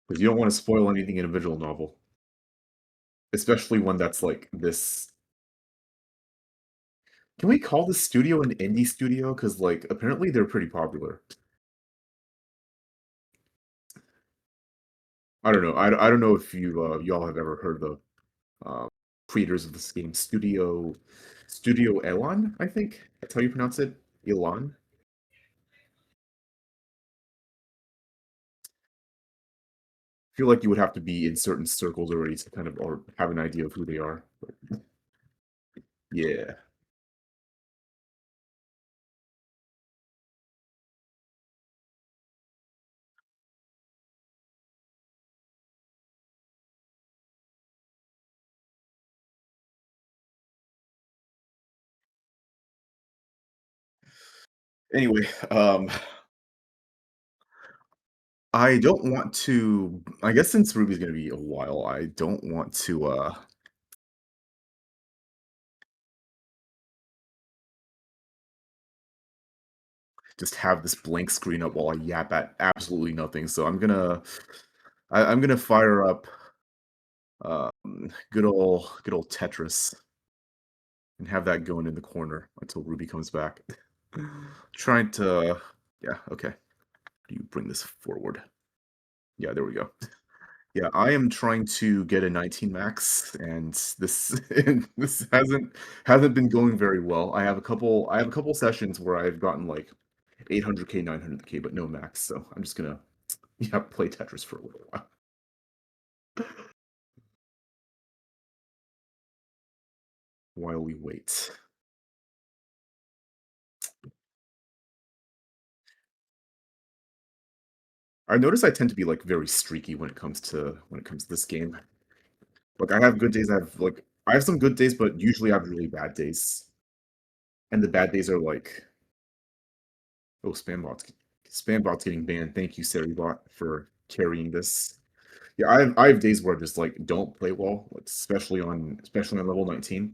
Because you don't want to spoil anything in a visual novel, especially one that's like this. Can we call this studio an indie studio? Because like apparently they're pretty popular. I don't know. I don't know if y'all have ever heard of the creators of this game, Studio Elon. I think that's how you pronounce it, Elon. I feel like you would have to be in certain circles already to kind of or have an idea of who they are. But yeah. Anyway, I don't want to. I guess since Ruby's gonna be a while, I don't want to just have this blank screen up while I yap at absolutely nothing. So I'm gonna fire up good old Tetris and have that going in the corner until Ruby comes back. Trying to yeah, okay. Do you bring this forward? Yeah, there we go. Yeah, I am trying to get a 19 max, and this and this hasn't been going very well. I have a couple sessions where I've gotten like 800k, 900k, but no max. So I'm just gonna yeah play Tetris for a little while while we wait. I notice I tend to be like very streaky when it comes to this game. Like I have good days. I have some good days, but usually I have really bad days. And the bad days are like, oh, Spambot's getting banned. Thank you, Seribot, for carrying this. Yeah, I have days where I just like don't play well, like especially on level 19.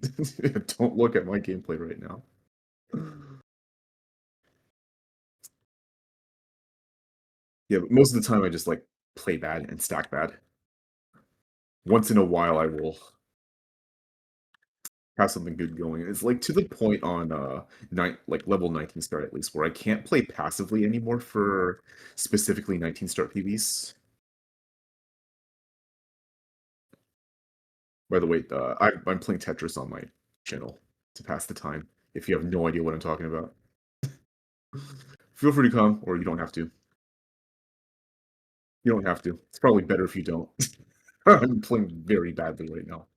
Don't look at my gameplay right now. Yeah, but most of the time I just like play bad and stack bad. Once in a while I will have something good going. It's like to the point on like level 19 start at least where I can't play passively anymore for specifically 19 start PBs. By the way, I'm playing Tetris on my channel to pass the time. If you have no idea what I'm talking about, feel free to come, or you don't have to. You don't have to. It's probably better if you don't. I'm playing very badly right now.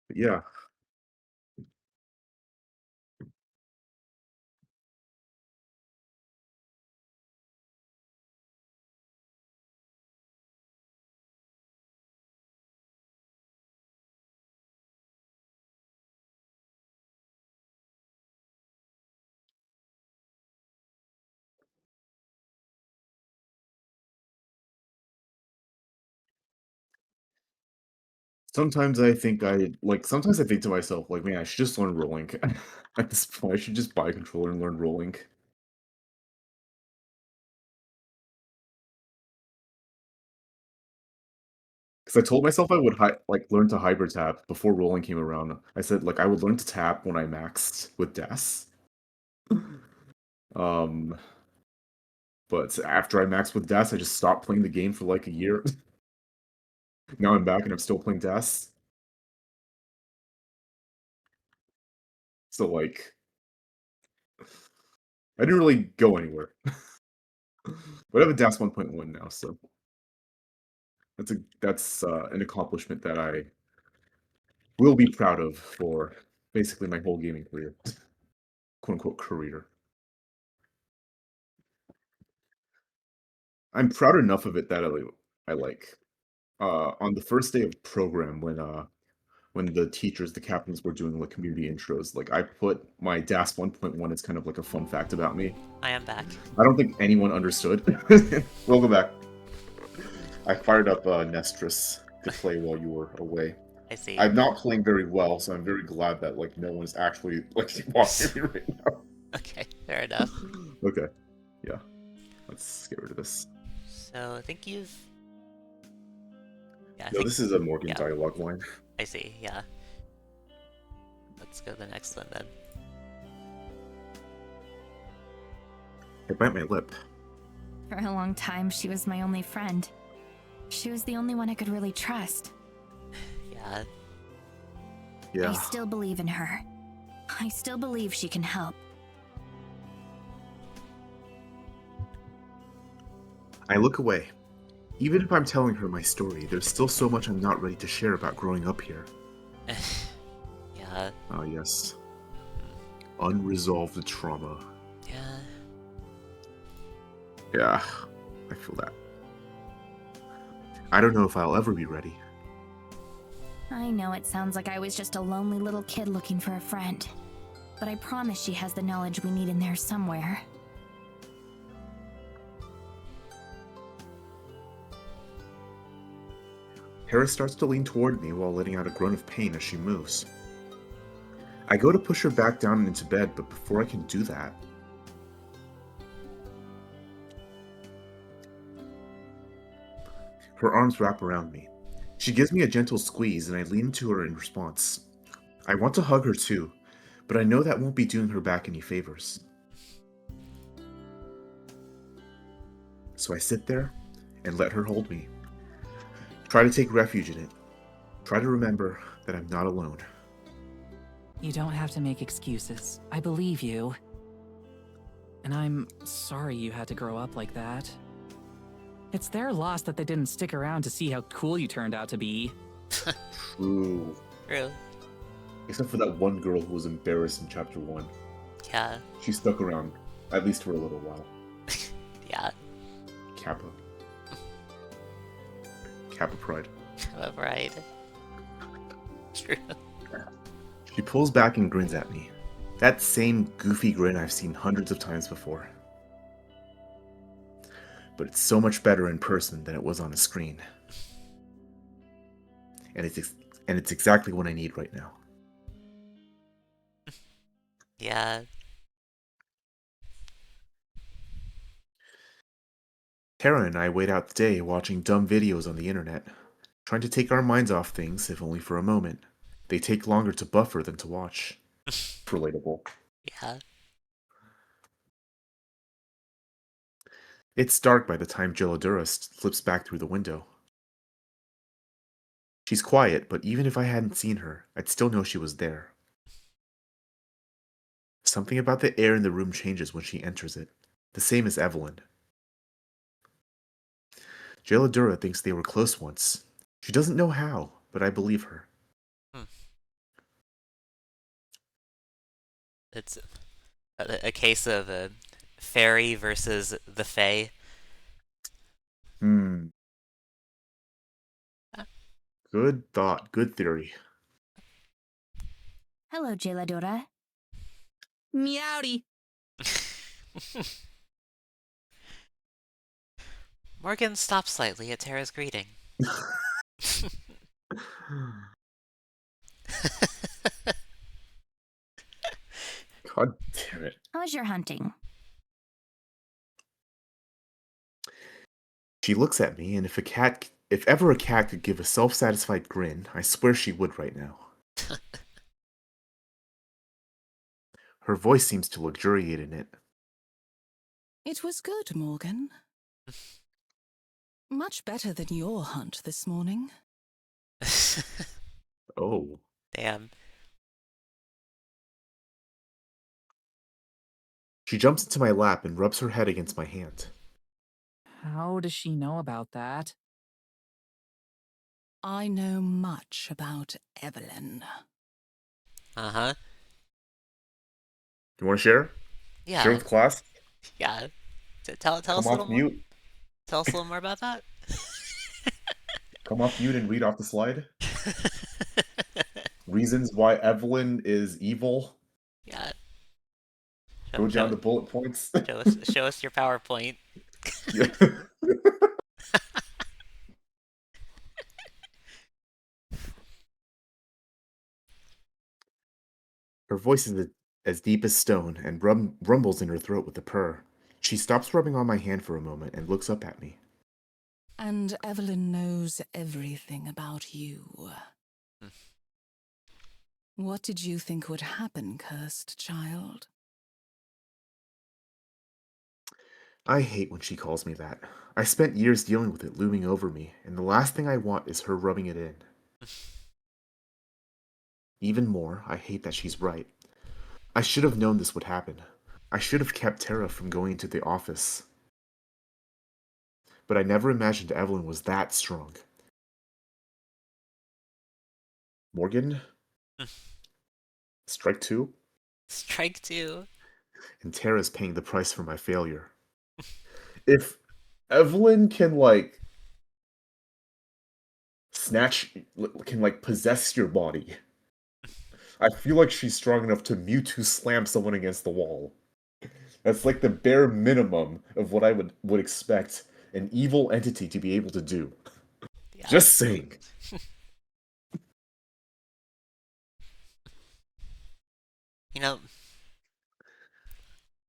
But yeah, Sometimes I think sometimes I think to myself, like, man, I should just learn rolling. At this point, I should just buy a controller and learn rolling. Because I told myself I would learn to hyper tap before rolling came around. I said like I would learn to tap when I maxed with DAS. Um, but after I maxed with DAS, I just stopped playing the game for like a year. Now I'm back and I'm still playing DAS. So like, I didn't really go anywhere. But I have a DAS 1.1 now, so that's an accomplishment that I will be proud of for basically my whole gaming career, quote unquote career. I'm proud enough of it that I like on the first day of program when the teachers, the captains were doing like community intros, like I put my DAS 1.1 as kind of like a fun fact about me. I am back. I don't think anyone understood. We'll go back. I fired up Nestris to play while you were away. I see. I'm not playing very well, so I'm very glad that like no one's actually like watching me right now. Okay, fair enough. Okay, yeah. Let's get rid of this. So I think you've. Yeah, I No, think this is a Morgan yeah. dialogue line. I see. Yeah. Let's go to the next one then. I bite my lip. For a long time, she was my only friend. She was the only one I could really trust. Yeah. Yeah. I still believe in her. I still believe she can help. I look away. Even if I'm telling her my story, there's still so much I'm not ready to share about growing up here. Yeah. Ah, yes. Unresolved trauma. Yeah. Yeah, I feel that. I don't know if I'll ever be ready. I know it sounds like I was just a lonely little kid looking for a friend. But I promise she has the knowledge we need in there somewhere. Hera starts to lean toward me while letting out a groan of pain as she moves. I go to push her back down and into bed, but before I can do that... Her arms wrap around me. She gives me a gentle squeeze and I lean into her in response. I want to hug her too, but I know that won't be doing her back any favors. So I sit there and let her hold me. Try to take refuge in it. Try to remember that I'm not alone. You don't have to make excuses. I believe you. And I'm sorry you had to grow up like that. It's their loss that they didn't stick around to see how cool you turned out to be. True. True. Except for that one girl who was embarrassed in chapter 1. Yeah. She stuck around, at least for a little while. Yeah. Kappa. Kappa pride. Right. True. She pulls back and grins at me. That same goofy grin I've seen hundreds of times before. But it's so much better in person than it was on a screen. And it's exactly what I need right now. Yeah. Tara and I wait out the day watching dumb videos on the internet, trying to take our minds off things, if only for a moment. They take longer to buffer than to watch. Relatable. Yeah. It's dark by the time Gelladura slips back through the window. She's quiet, but even if I hadn't seen her, I'd still know she was there. Something about the air in the room changes when she enters it, the same as Evelyn. Gelladura thinks they were close once. She doesn't know how, but I believe her. It's a case of fairy versus the fae. Good thought, good theory. Hello, Geladora. Meowdy! Morgan stops slightly at Tara's greeting. God damn it. How's your hunting? She looks at me, and if ever a cat could give a self-satisfied grin, I swear she would right now. Her voice seems to luxuriate in it. It was good, Morgan. Much better than your hunt this morning. Oh. Damn. She jumps into my lap and rubs her head against my hand. How does she know about that? I know much about Evelyn. Uh-huh. You want to share? Share Yeah. with class? Yeah. Tell Come us a little off more. mute. Tell us a little more about that. Come off mute and read off the slide. Reasons why Evelyn is evil. Yeah. Go down the bullet points. Show us your PowerPoint. Yeah. Her voice is as deep as stone and rumbles in her throat with a purr. She stops rubbing on my hand for a moment and looks up at me. And Evelyn knows everything about you. What did you think would happen, cursed child? I hate when she calls me that. I spent years dealing with it looming over me, and the last thing I want is her rubbing it in. Even more, I hate that she's right. I should have known this would happen. I should have kept Tara from going into the office. But I never imagined Evelyn was that strong. Morgan? Strike two? Strike two. And Tara's paying the price for my failure. If Evelyn can, like, possess your body, I feel like she's strong enough to Mewtwo slam someone against the wall. That's like the bare minimum of what I would expect an evil entity to be able to do. Yeah. Just saying. You know,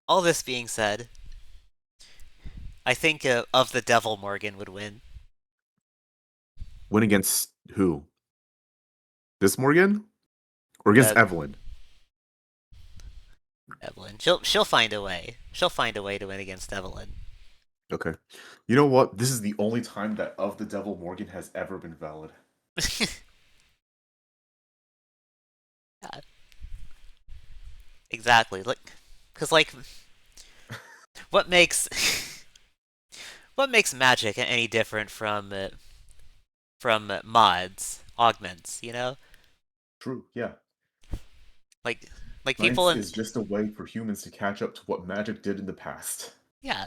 all this being said, I think of the devil Morgan would win. Win against who? This Morgan? Or against Evelyn? Evelyn. She'll find a way. She'll find a way to win against Evelyn. Okay. You know what? This is the only time that of the devil Morgan has ever been valid. Yeah. Exactly. Like, because like, what makes what makes magic any different from mods, augments? You know, True, yeah. like Science people in is just a way for humans to catch up to what magic did in the past. yeah.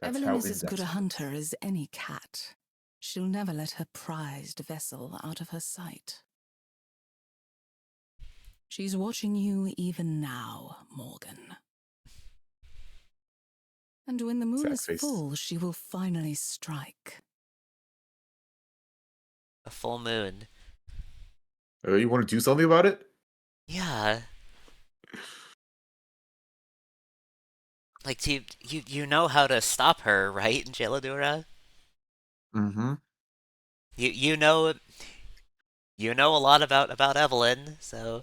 That's Evelyn how is as good a in-depth. hunter as any cat. She'll never let her prized vessel out of her sight. She's watching you even now, Morgan. And when the moon is Sack face. full, she will finally strike. A full moon. You want to do something about it? Yeah. Like, you know how to stop her, right, Jeladura? Mm-hmm. You know a lot about Evelyn, so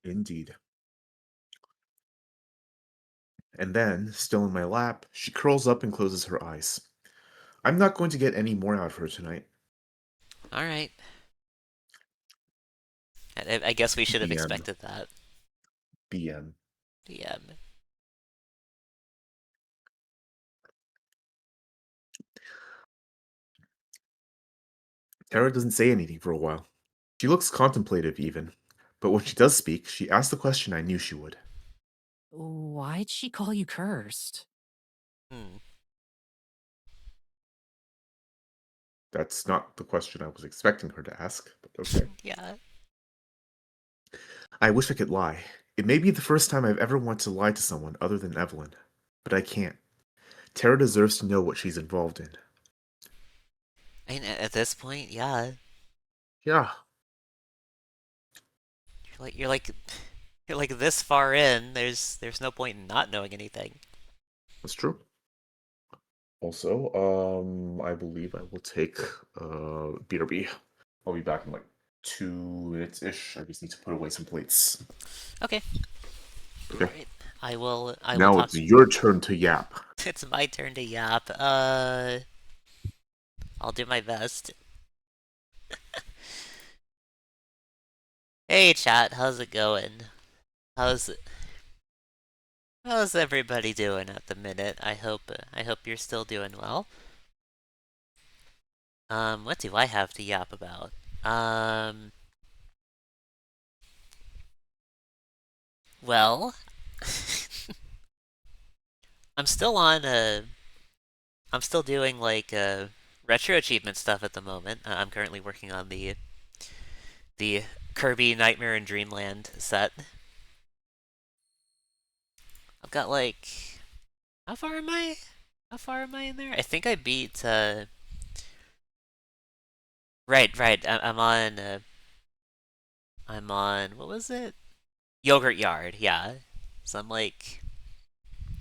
Indeed. And then, still in my lap, she curls up and closes her eyes. I'm not going to get any more out of her tonight. all right. I guess we should have BM. expected that. BM. DM. Tara doesn't say anything for a while. She looks contemplative, even. But when she does speak, she asks the question I knew she would. Why'd she call you cursed? Hmm. That's not the question I was expecting her to ask, but okay. Yeah. I wish I could lie. It may be the first time I've ever wanted to lie to someone other than Evelyn, but I can't. Tara deserves to know what she's involved in. I mean, at this point, yeah. Yeah, You're like you're like this far in. There's no point in not knowing anything. that's true. Also, I believe I will take BRB. I'll be back in like 2 minutes ish. I just need to put away some plates. Okay. Okay. Alright. I will Now talk. it's your turn to yap. It's my turn to yap. I'll do my best. Hey chat, how's it going? How's everybody doing at the minute? I hope you're still doing well. What do I have to yap about? Well, I'm still on I'm still doing like retro achievement stuff at the moment. I'm currently working on the Kirby Nightmare in Dreamland set. I've got like how far am I? How far am I in there? I think I beat right. I'm on what was it? Yogurt Yard, yeah. So I'm like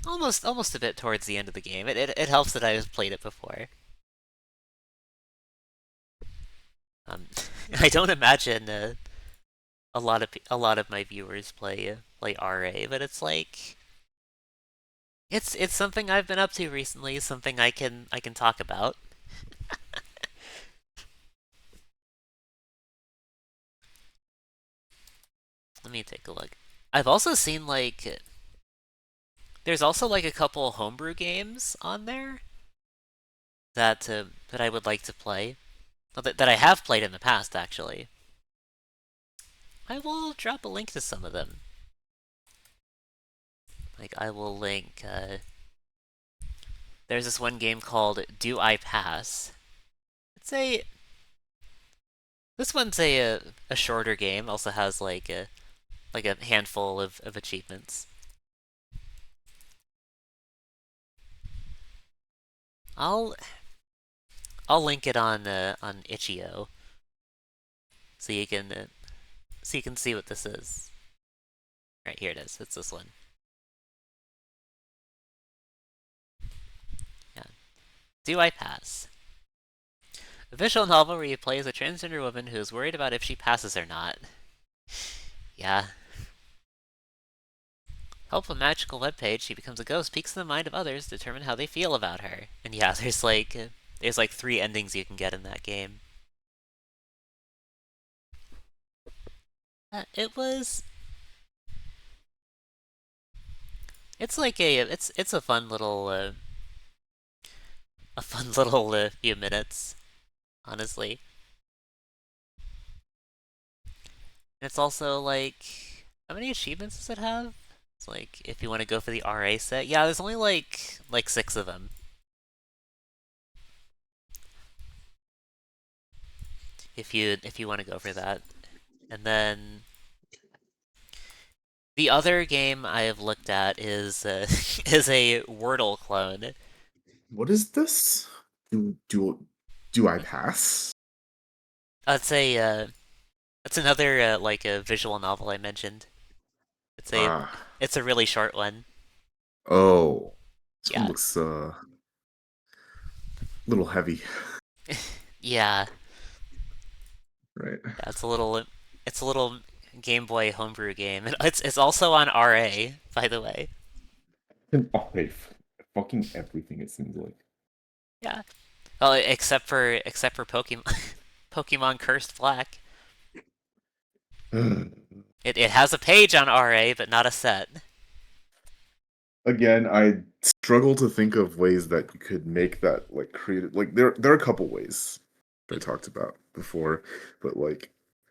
almost a bit towards the end of the game. It helps that I've played it before. I don't imagine a lot of my viewers play RA, but it's like it's something I've been up to recently, something I can talk about. Let me take a look. I've also seen like there's also like a couple homebrew games on there that I would like to play. Well, that I have played in the past actually. I will drop a link to some of them. Like I will link there's this one game called Do I Pass? This one's a shorter game, also has like a handful of achievements. I'll link it on itch.io so you can see what this is. Right, here it is. It's this one. Yeah. Do I Pass? A visual novel where you play as a transgender woman who is worried about if she passes or not. Yeah. Help a magical webpage, she becomes a ghost, peeks in the mind of others, determine how they feel about her. And yeah, there's like 3 endings you can get in that game. It was. It's like it's a fun little few minutes, honestly. And it's also like, how many achievements does it have? It's like if you want to go for the RA set, yeah, there's only like 6 of them. If you want to go for that, and then the other game I have looked at is is a Wordle clone. What is this? Do I pass? It's a it's another like a visual novel I mentioned. It's a Ah, it's a really short one. oh, this one Yeah. looks a little heavy, Yeah. right? Yeah, it's a little Game Boy homebrew game. And it's also on RA, by the way. Oh, wait, fucking everything it seems like. Yeah. Well, except for Pokemon Pokemon Cursed Black. It has a page on RA, but not a set. Again, I struggle to think of ways that you could make that like creative. Like there are a couple ways that I talked about before, but like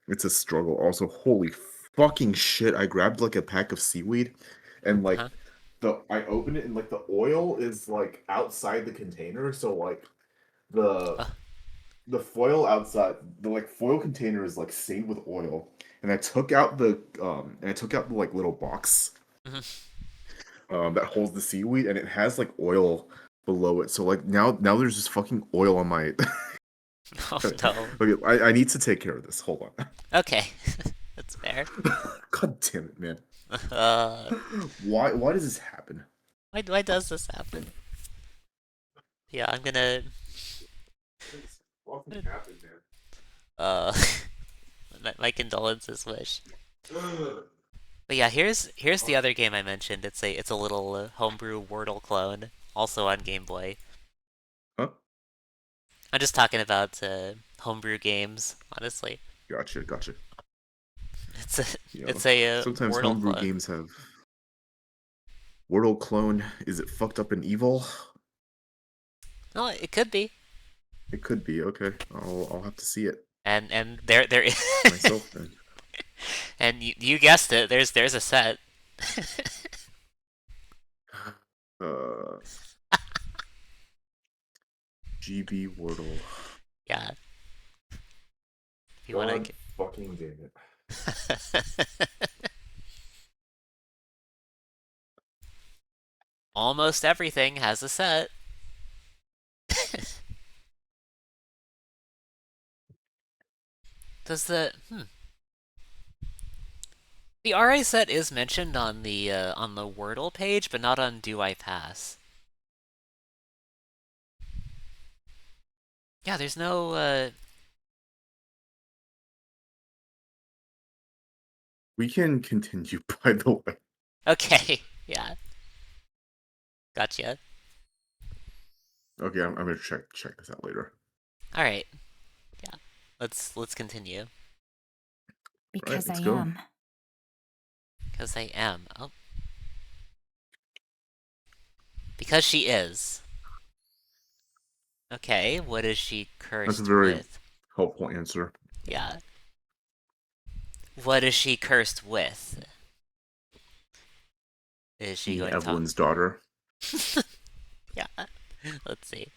it's a struggle. Also, holy fucking shit! I grabbed like a pack of seaweed, and like I opened it and like the oil is like outside the container, so like the Uh, the foil outside the like foil container is like stained with oil, and I took out the like little box mhm. that holds the seaweed, and it has like oil below it. So like now there's just fucking oil on my. Oh no. Okay, I need to take care of this. Hold on. Okay, that's fair. God damn it, man. Uh, Why does this happen? why does this happen? Yeah, I'm gonna It's fucking happened, uh my condolences, Wish. man. But yeah, here's the other game I mentioned. It's a little homebrew Wordle clone, also on Game Boy. Huh? I'm just talking about homebrew games, honestly. Gotcha. It's a You know, it's a sometimes Wordle homebrew clone. games have Wordle clone. Is it fucked up and evil? Oh, it could be. It could be. Okay, I'll have to see it And there is myself then. and you guessed it. There's a set. Uh, GB Wordle. Yeah. If you want to. Fucking damn it. Almost everything has a set. Does the RA set is mentioned on the Wordle page, but not on Do I Pass? Yeah, there's no We can continue, by the way. Okay, yeah. Gotcha. Okay, I'm gonna check this out later. Alright. Yeah. Let's continue. Because let's I go. am. Because I am. Oh. Because she is. Okay, what is she That's a cursed very with? helpful answer. Yeah. What is she cursed with? Is she Me, going to talk? Evelyn's daughter. Yeah. Let's see.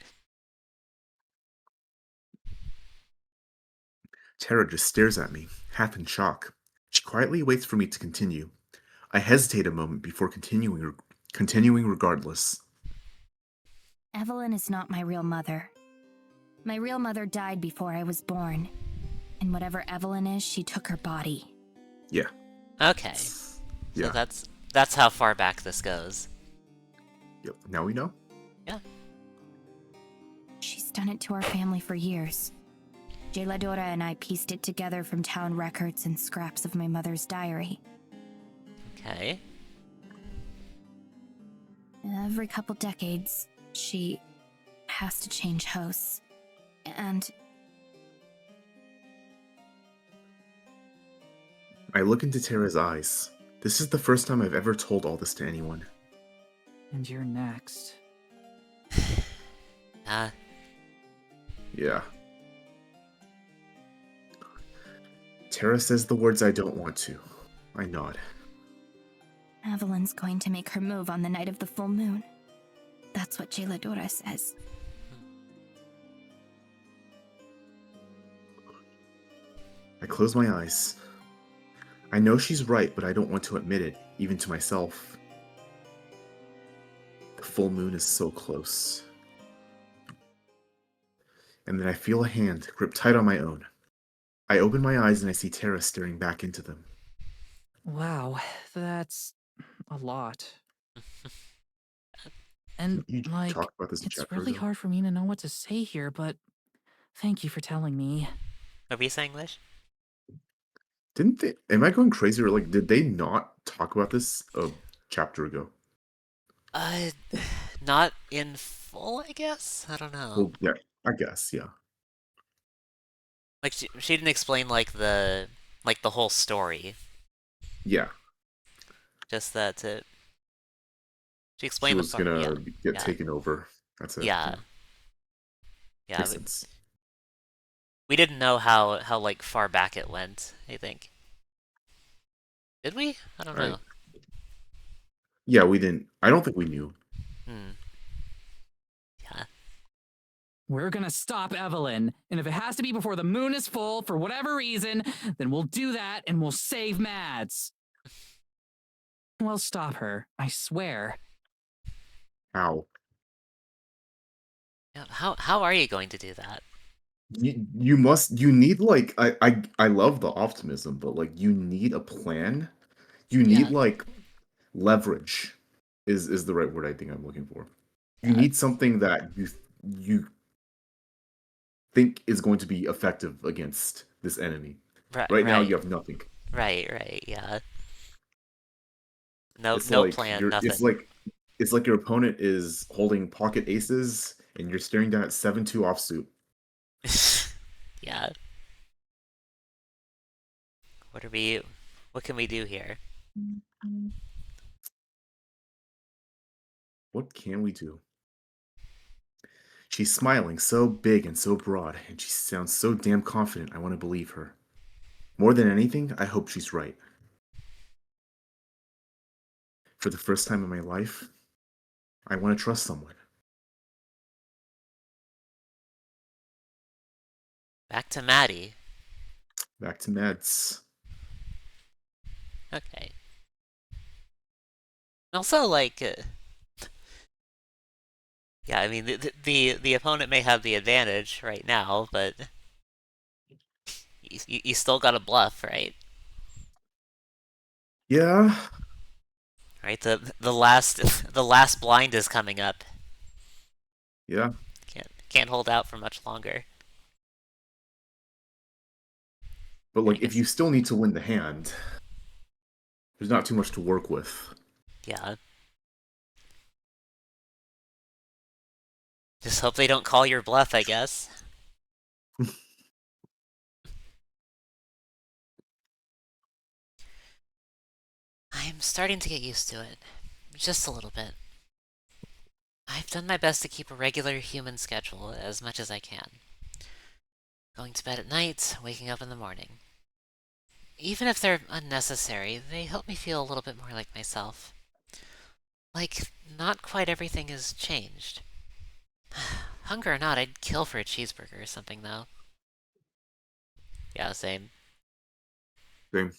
Tara just stares at me, half in shock. She quietly waits for me to continue. I hesitate a moment before continuing regardless. Evelyn is not my real mother. My real mother died before I was born. And whatever Evelyn is, she took her body. Yeah. Okay. So Yeah. that's how far back this goes. Yep. Now we know. Yeah. She's done it to our family for years. Jeladora and I pieced it together from town records and scraps of my mother's diary. Okay. Every couple decades, she has to change hosts. And I look into Tara's eyes. This is the first time I've ever told all this to anyone. And you're next. Yeah. Tara says the words I don't want to. I nod. Evelyn's going to make her move on the night of the full moon. That's what Jeladora says. I close my eyes. I know she's right, but I don't want to admit it, even to myself. The full moon is so close. And then I feel a hand grip tight on my own. I open my eyes and I see Tara staring back into them. Wow, that's a lot. And, You like, talked about this a it's chapter really ago. hard for me to know what to say here, but thank you for telling me. What were you saying, Lish? Didn't they? Am I going crazy or like did they not talk about this a chapter ago? Uh, not in full, I guess? I don't know. Well, yeah, I guess, yeah. Like, she didn't explain, like, the whole story. Yeah. Just that she She explained the was part, gonna yeah. get Yeah. taken over. That's it. Yeah. Yeah, Makes we, sense. we didn't know how, like, far back it went, I think. Did we? I don't know. Yeah, we didn't. I don't think we knew. Yeah. We're gonna stop Evelyn, and if it has to be before the moon is full for whatever reason, then we'll do that and we'll save Mads. We'll stop her, I swear. How? How are you going to do that? You need like I love the optimism, but like you need a plan. You need Yeah, like leverage is the right word I think I'm looking for. You yeah. need something that you think is going to be effective against this enemy. Right, Right now right, you have nothing. right. Yeah. No, It's no like plan, you're nothing. it's like your opponent is holding pocket aces and you're staring down at 7-2 offsuit. Yeah. What are we? What can we do here? What can we do? She's smiling so big and so broad, and she sounds so damn confident I want to believe her. More than anything, I hope she's right. For the first time in my life, I want to trust someone. Back to Maddie. Back to meds. Okay. Also, like, yeah, I mean, the opponent may have the advantage right now, but you still got to bluff, right? Yeah, Right. The last the last blind is coming up. yeah. Can't hold out for much longer. But I like, if guess. you still need to win the hand, there's not too much to work with. Yeah. Just hope they don't call your bluff, I guess. I'm starting to get used to it. Just a little bit. I've done my best to keep a regular human schedule as much as I can. Going to bed at night, waking up in the morning. Even if they're unnecessary, they help me feel a little bit more like myself. Like, not quite everything has changed. Hunger or not, I'd kill for a cheeseburger or something, though. Yeah, same. Same.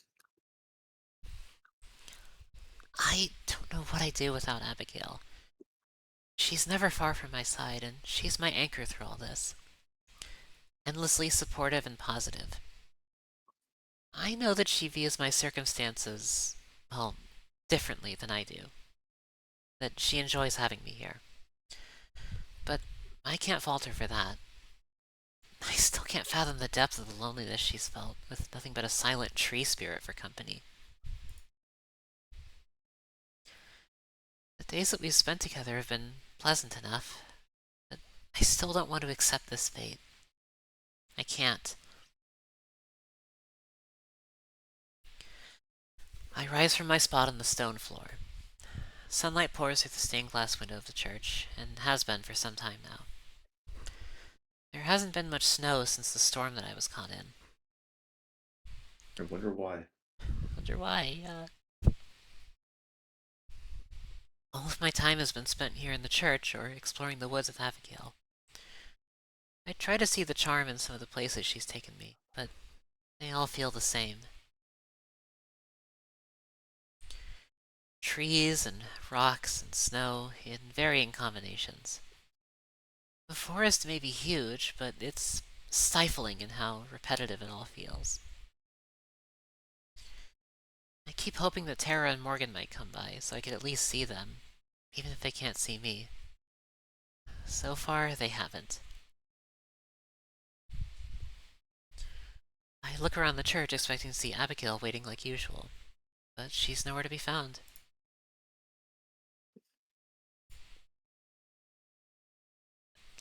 I don't know what I'd do without Abigail. She's never far from my side, and she's my anchor through all this. Endlessly supportive and positive. I know that she views my circumstances, well, differently than I do. That she enjoys having me here. But I can't fault her for that. I still can't fathom the depth of the loneliness she's felt, with nothing but a silent tree spirit for company. The days that we've spent together have been pleasant enough, but I still don't want to accept this fate. I can't. I rise from my spot on the stone floor. Sunlight pours through the stained glass window of the church, and has been for some time now. There hasn't been much snow since the storm that I was caught in. I wonder why. Wonder why. All of my time has been spent here in the church or exploring the woods with Abigail. I try to see the charm in some of the places she's taken me, but they all feel the same. Trees and rocks and snow in varying combinations. The forest may be huge, but it's stifling in how repetitive it all feels. I keep hoping that Tara and Morgan might come by, so I could at least see them, even if they can't see me. So far, they haven't. I look around the church expecting to see Abigail waiting like usual, but she's nowhere to be found.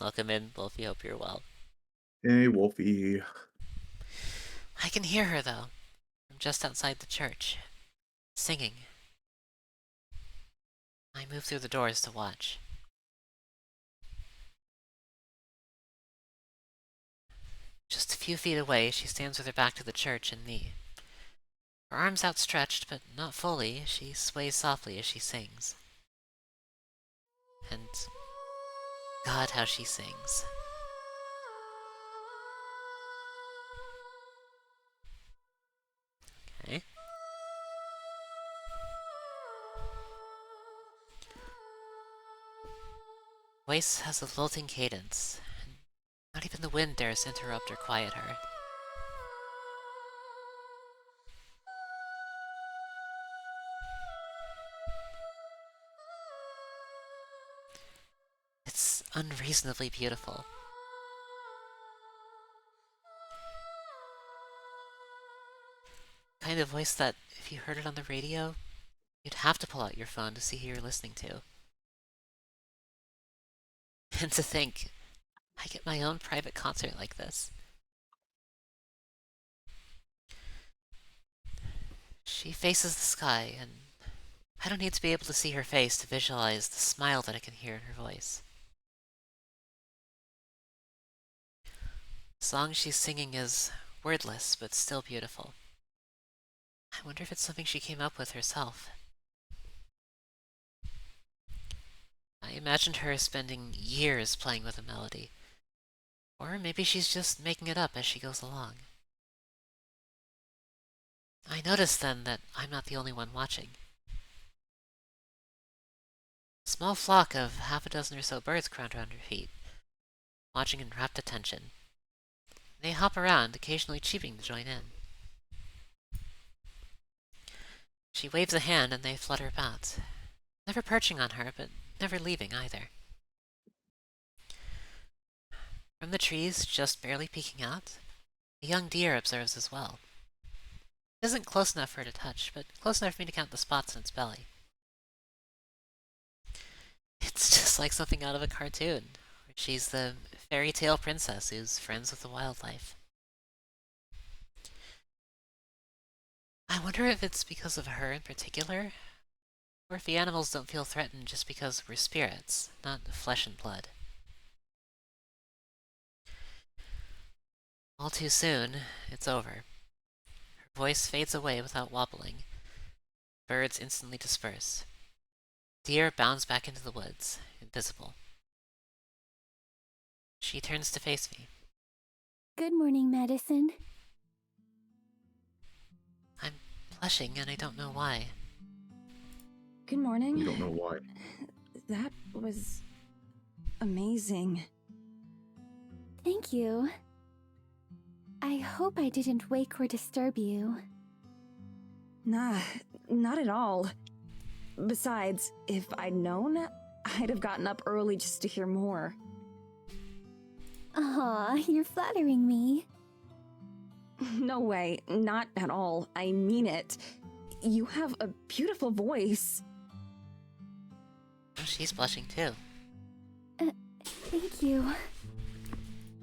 Welcome in, Wolfie, hope you're well. Hey, Wolfie. I can hear her, though, from just outside the church, singing. I move through the doors to watch. Just a few feet away, she stands with her back to the church and me. Her arms outstretched, but not fully, she sways softly as she sings. And God, how she sings. Okay. voice has a lilting cadence. Not even the wind dares interrupt or quiet her. It's unreasonably beautiful. Kind of voice that, if you heard it on the radio, you'd have to pull out your phone to see who you're listening to. And to think, I get my own private concert like this. She faces the sky, and I don't need to be able to see her face to visualize the smile that I can hear in her voice. The song she's singing is wordless, but still beautiful. I wonder if it's something she came up with herself. I imagined her spending years playing with a melody. Or maybe she's just making it up as she goes along. I noticed then that I'm not the only one watching. A small flock of half a dozen or so birds crowd around her feet, watching in rapt attention. They hop around, occasionally cheeping to join in. She waves a hand and they flutter about, never perching on her, but never leaving either. From the trees, just barely peeking out, a young deer observes as well. It isn't close enough for her to touch, but close enough for me to count the spots in its belly. It's just like something out of a cartoon, where she's the fairy tale princess who's friends with the wildlife. I wonder if it's because of her in particular, or if the animals don't feel threatened just because we're spirits, not flesh and blood. All too soon, it's over. Her voice fades away without wobbling. Birds instantly disperse. Deer bounds back into the woods, invisible. She turns to face me. Good morning, Madison. I'm blushing, and I don't know why. Good morning. You don't know why. That was amazing. Thank you. I hope I didn't wake or disturb you. Nah, not at all. Besides, if I'd known, I'd have gotten up early just to hear more. Aw, you're flattering me. No way, not at all. I mean it. You have a beautiful voice. Oh, she's blushing too. Thank you.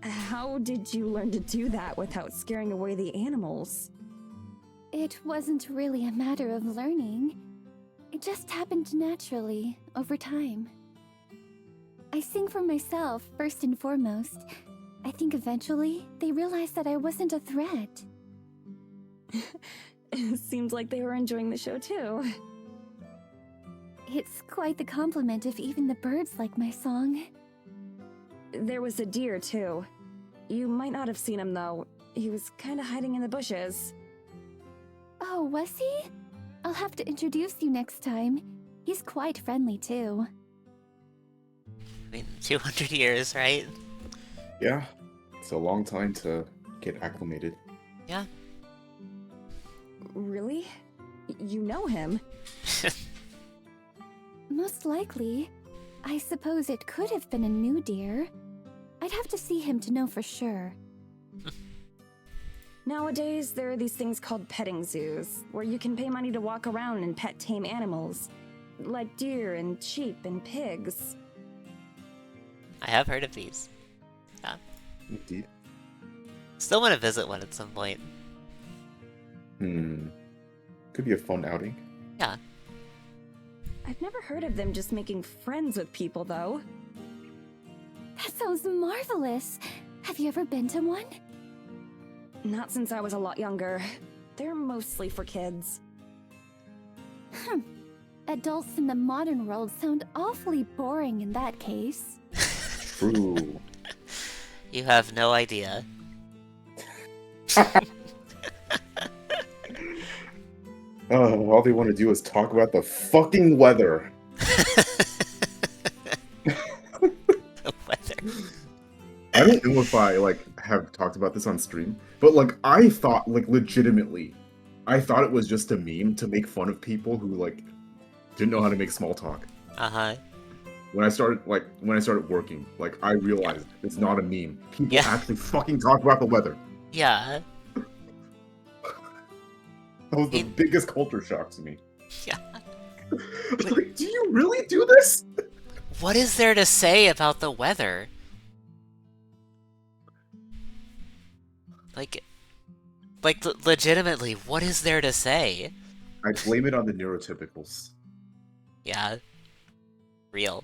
How did you learn to do that without scaring away the animals? It wasn't really a matter of learning. It just happened naturally, over time. I sing for myself, first and foremost. I think eventually, they realized that I wasn't a threat. It seems like they were enjoying the show too. It's quite the compliment if even the birds like my song. There was a deer too. You might not have seen him though. He was kinda hiding in the bushes. Oh, was he? I'll have to introduce you next time. He's quite friendly too. I mean, 200 years, right? Yeah, it's a long time to get acclimated. Yeah. Really? You know him? Most likely. I suppose it could have been a new deer. I'd have to see him to know for sure. Nowadays, there are these things called petting zoos, where you can pay money to walk around and pet tame animals, like deer and sheep and pigs. I have heard of these. Yeah. Indeed. Still want to visit one at some point. Could be a fun outing. Yeah. I've never heard of them just making friends with people, though. That sounds marvelous. Have you ever been to one? Not since I was a lot younger. They're mostly for kids. Adults in the modern world sound awfully boring in that case. True. You have no idea. All they want to do is talk about the fucking weather. I don't know if I like have talked about this on stream, but like I thought like legitimately, I thought it was just a meme to make fun of people who like didn't know how to make small talk. Uh-huh. When I started working, like I Yeah. realized it's not a meme. People Yeah. actually fucking talk about the weather. Yeah. That was the In- biggest culture shock to me. Yeah. Like, do you really do this? What is there to say about the weather? Like, legitimately, what is there to say? I blame it on the neurotypicals. Yeah. Real.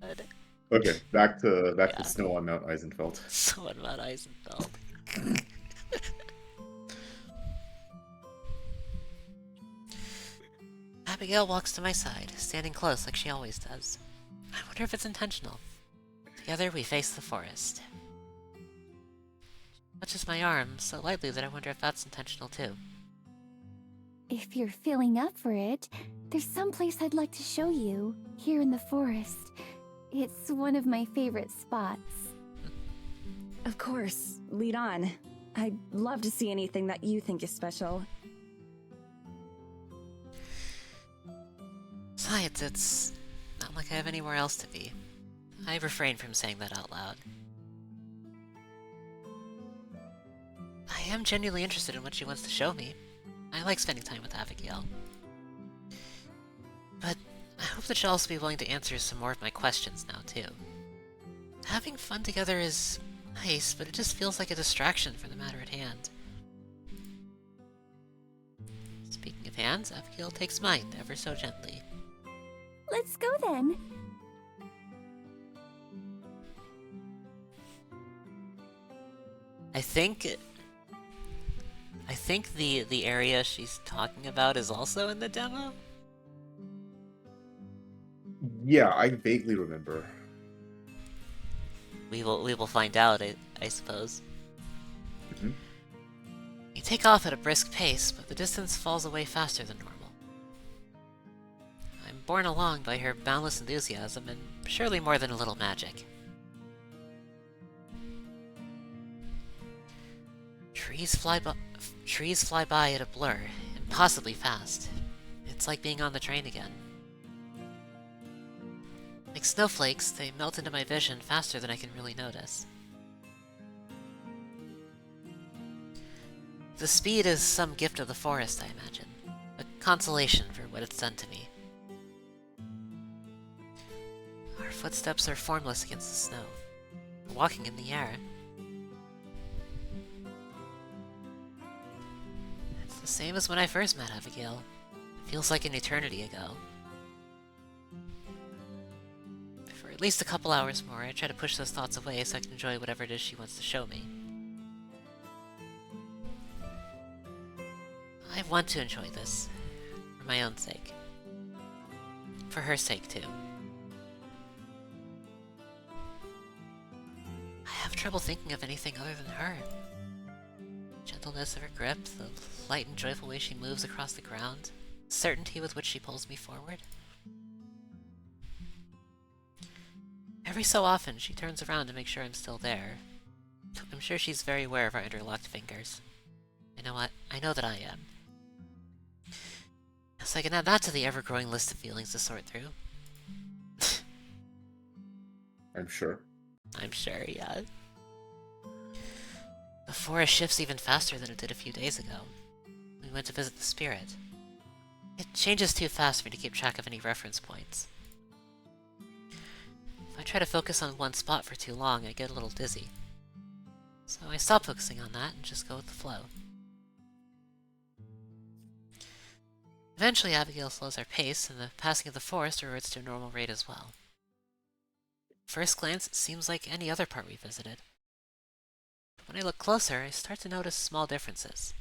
But, Okay, back to Yeah. snow on Mount Eisenfeld. so what about Eisenfeld? Abigail walks to my side, standing close like she always does. I wonder if it's intentional. Together we face the forest. Touches my arm so lightly that I wonder if that's intentional too. If you're feeling up for it, there's some place I'd like to show you, here in the forest. It's one of my favorite spots. Of course, lead on. I'd love to see anything that you think is special. Besides, it's not like I have anywhere else to be. I refrain from saying that out loud. I am genuinely interested in what she wants to show me. I like spending time with Abigail. But I hope that she'll also be willing to answer some more of my questions now, too. Having fun together is nice, but it just feels like a distraction from the matter at hand. Speaking of hands, Abigail takes mine ever so gently. Let's go then. I think the area she's talking about is also in the demo. Yeah, I vaguely remember. We will find out, I suppose. Mm-hmm. You take off at a brisk pace, but the distance falls away faster than normal. I'm borne along by her boundless enthusiasm and surely more than a little magic. Trees fly by at a blur, impossibly fast. It's like being on the train again. Like snowflakes, they melt into my vision faster than I can really notice. The speed is some gift of the forest, I imagine. A consolation for what it's done to me. Our footsteps are formless against the snow, walking in the air. It's the same as when I first met Abigail. It feels like an eternity ago. For at least a couple hours more, I try to push those thoughts away so I can enjoy whatever it is she wants to show me. I want to enjoy this, for my own sake. For her sake, too. I have trouble thinking of anything other than her. The gentleness of her grip, the light and joyful way she moves across the ground, the certainty with which she pulls me forward. Every so often, she turns around to make sure I'm still there. I'm sure she's very aware of our interlocked fingers. You know what? I know that I am. So I can add that to the ever-growing list of feelings to sort through. I'm sure. I'm sure, yeah. The forest shifts even faster than it did a few days ago. We went to visit the spirit. It changes too fast for me to keep track of any reference points. If I try to focus on one spot for too long, I get a little dizzy. So I stop focusing on that and just go with the flow. Eventually, Abigail slows our pace, and the passing of the forest reverts to a normal rate as well. First glance, it seems like any other part we visited. But when I look closer, I start to notice small differences.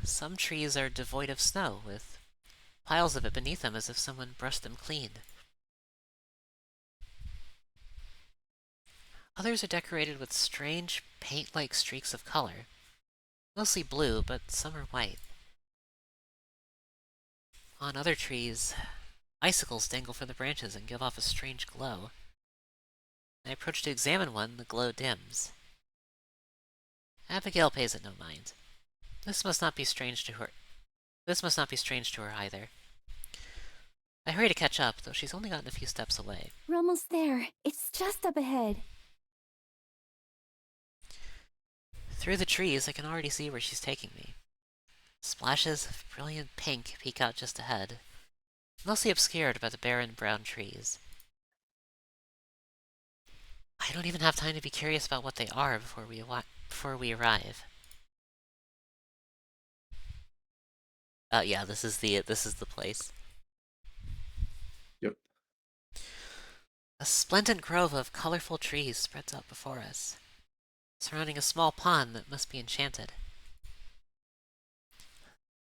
Some trees are devoid of snow, with piles of it beneath them as if someone brushed them clean. Others are decorated with strange, paint-like streaks of color. Mostly blue, but some are white. On other trees, icicles dangle from the branches and give off a strange glow. I approach to examine one, the glow dims. Abigail pays it no mind. This must not be strange to her. This must not be strange to her either. I hurry to catch up, though she's only gotten a few steps away. We're almost there. It's just up ahead. Through the trees, I can already see where she's taking me. Splashes of brilliant pink peek out just ahead, mostly obscured by the barren brown trees. I don't even have time to be curious about what they are before we arrive. Yeah, this is the place. Yep. A splendid grove of colorful trees spreads out before us, surrounding a small pond that must be enchanted.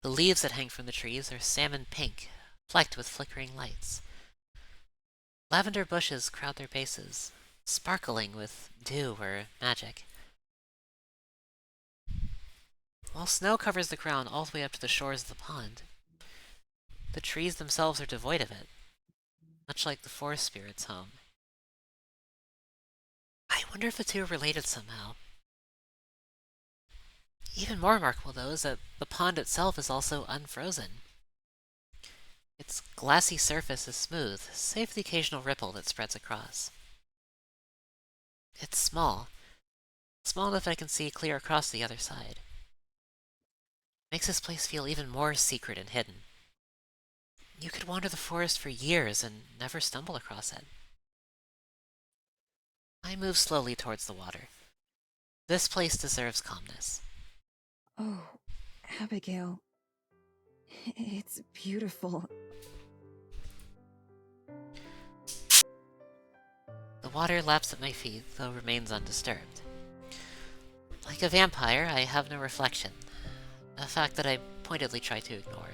The leaves that hang from the trees are salmon pink, flecked with flickering lights. Lavender bushes crowd their bases, sparkling with dew or magic. While snow covers the ground all the way up to the shores of the pond, the trees themselves are devoid of it, much like the forest spirit's home. I wonder if the two are related somehow. Even more remarkable, though, is that the pond itself is also unfrozen. Its glassy surface is smooth, save the occasional ripple that spreads across. It's small enough that I can see clear across the other side. Makes this place feel even more secret and hidden. You could wander the forest for years and never stumble across it. I move slowly towards the water. This place deserves calmness. Oh, Abigail. It's beautiful. The water laps at my feet, though remains undisturbed. Like a vampire, I have no reflection, a fact that I pointedly try to ignore.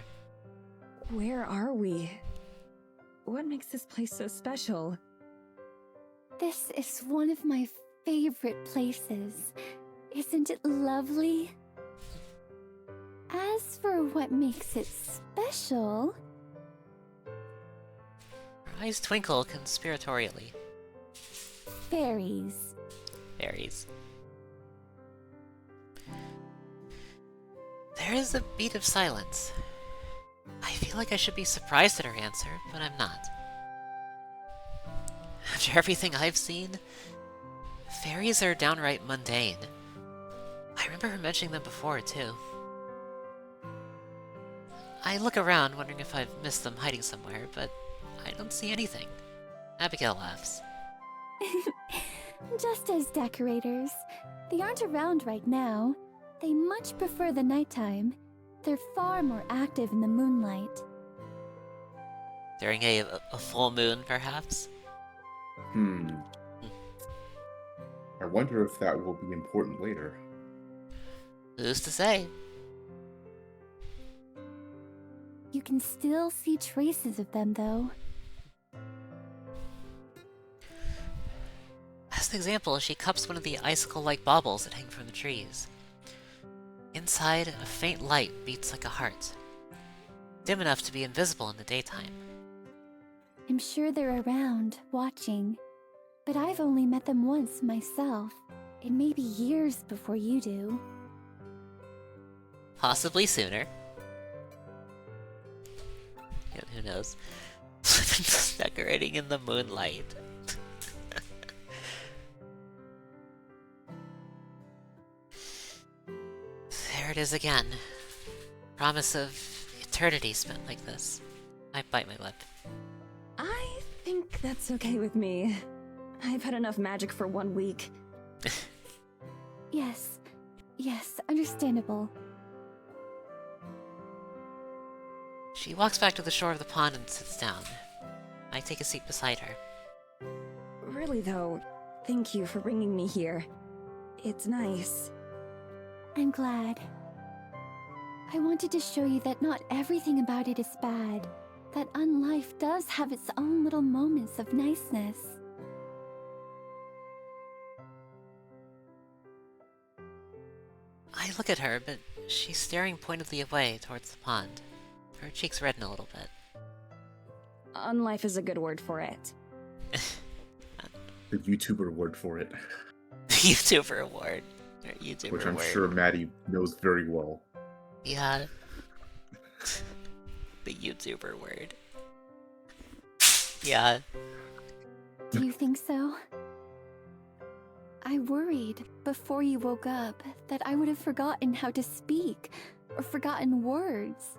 Where are we? What makes this place so special? This is one of my favorite places. Isn't it lovely? As for what makes it special... Her eyes twinkle conspiratorially. Fairies. Fairies. There is a beat of silence. I feel like I should be surprised at her answer, but I'm not. After everything I've seen, fairies are downright mundane. I remember her mentioning them before, too. I look around, wondering if I've missed them hiding somewhere, but I don't see anything. Abigail laughs. Just as decorators. They aren't around right now. They much prefer the nighttime. They're far more active in the moonlight. During a full moon, perhaps? I wonder if that will be important later. Who's to say? You can still see traces of them, though. As an example, she cups one of the icicle-like baubles that hang from the trees. Inside, a faint light beats like a heart, dim enough to be invisible in the daytime. I'm sure they're around, watching. But I've only met them once myself. It may be years before you do. Possibly sooner. Yeah, who knows? Decorating in the moonlight. There it is again. Promise of eternity spent like this. I bite my lip. I think that's okay with me. I've had enough magic for 1 week. Yes. Yes, understandable. She walks back to the shore of the pond and sits down. I take a seat beside her. Really though, thank you for bringing me here. It's nice. I'm glad. I wanted to show you that not everything about it is bad. That unlife does have its own little moments of niceness. I look at her, but she's staring pointedly away towards the pond. Her cheeks redden a little bit. Unlife is a good word for it. The YouTuber word for it, YouTuber award. Or YouTuber which I'm word. sure Maddie knows very well. Yeah. The YouTuber word. Yeah. Do you think so? I worried before you woke up that I would have forgotten how to speak or forgotten words.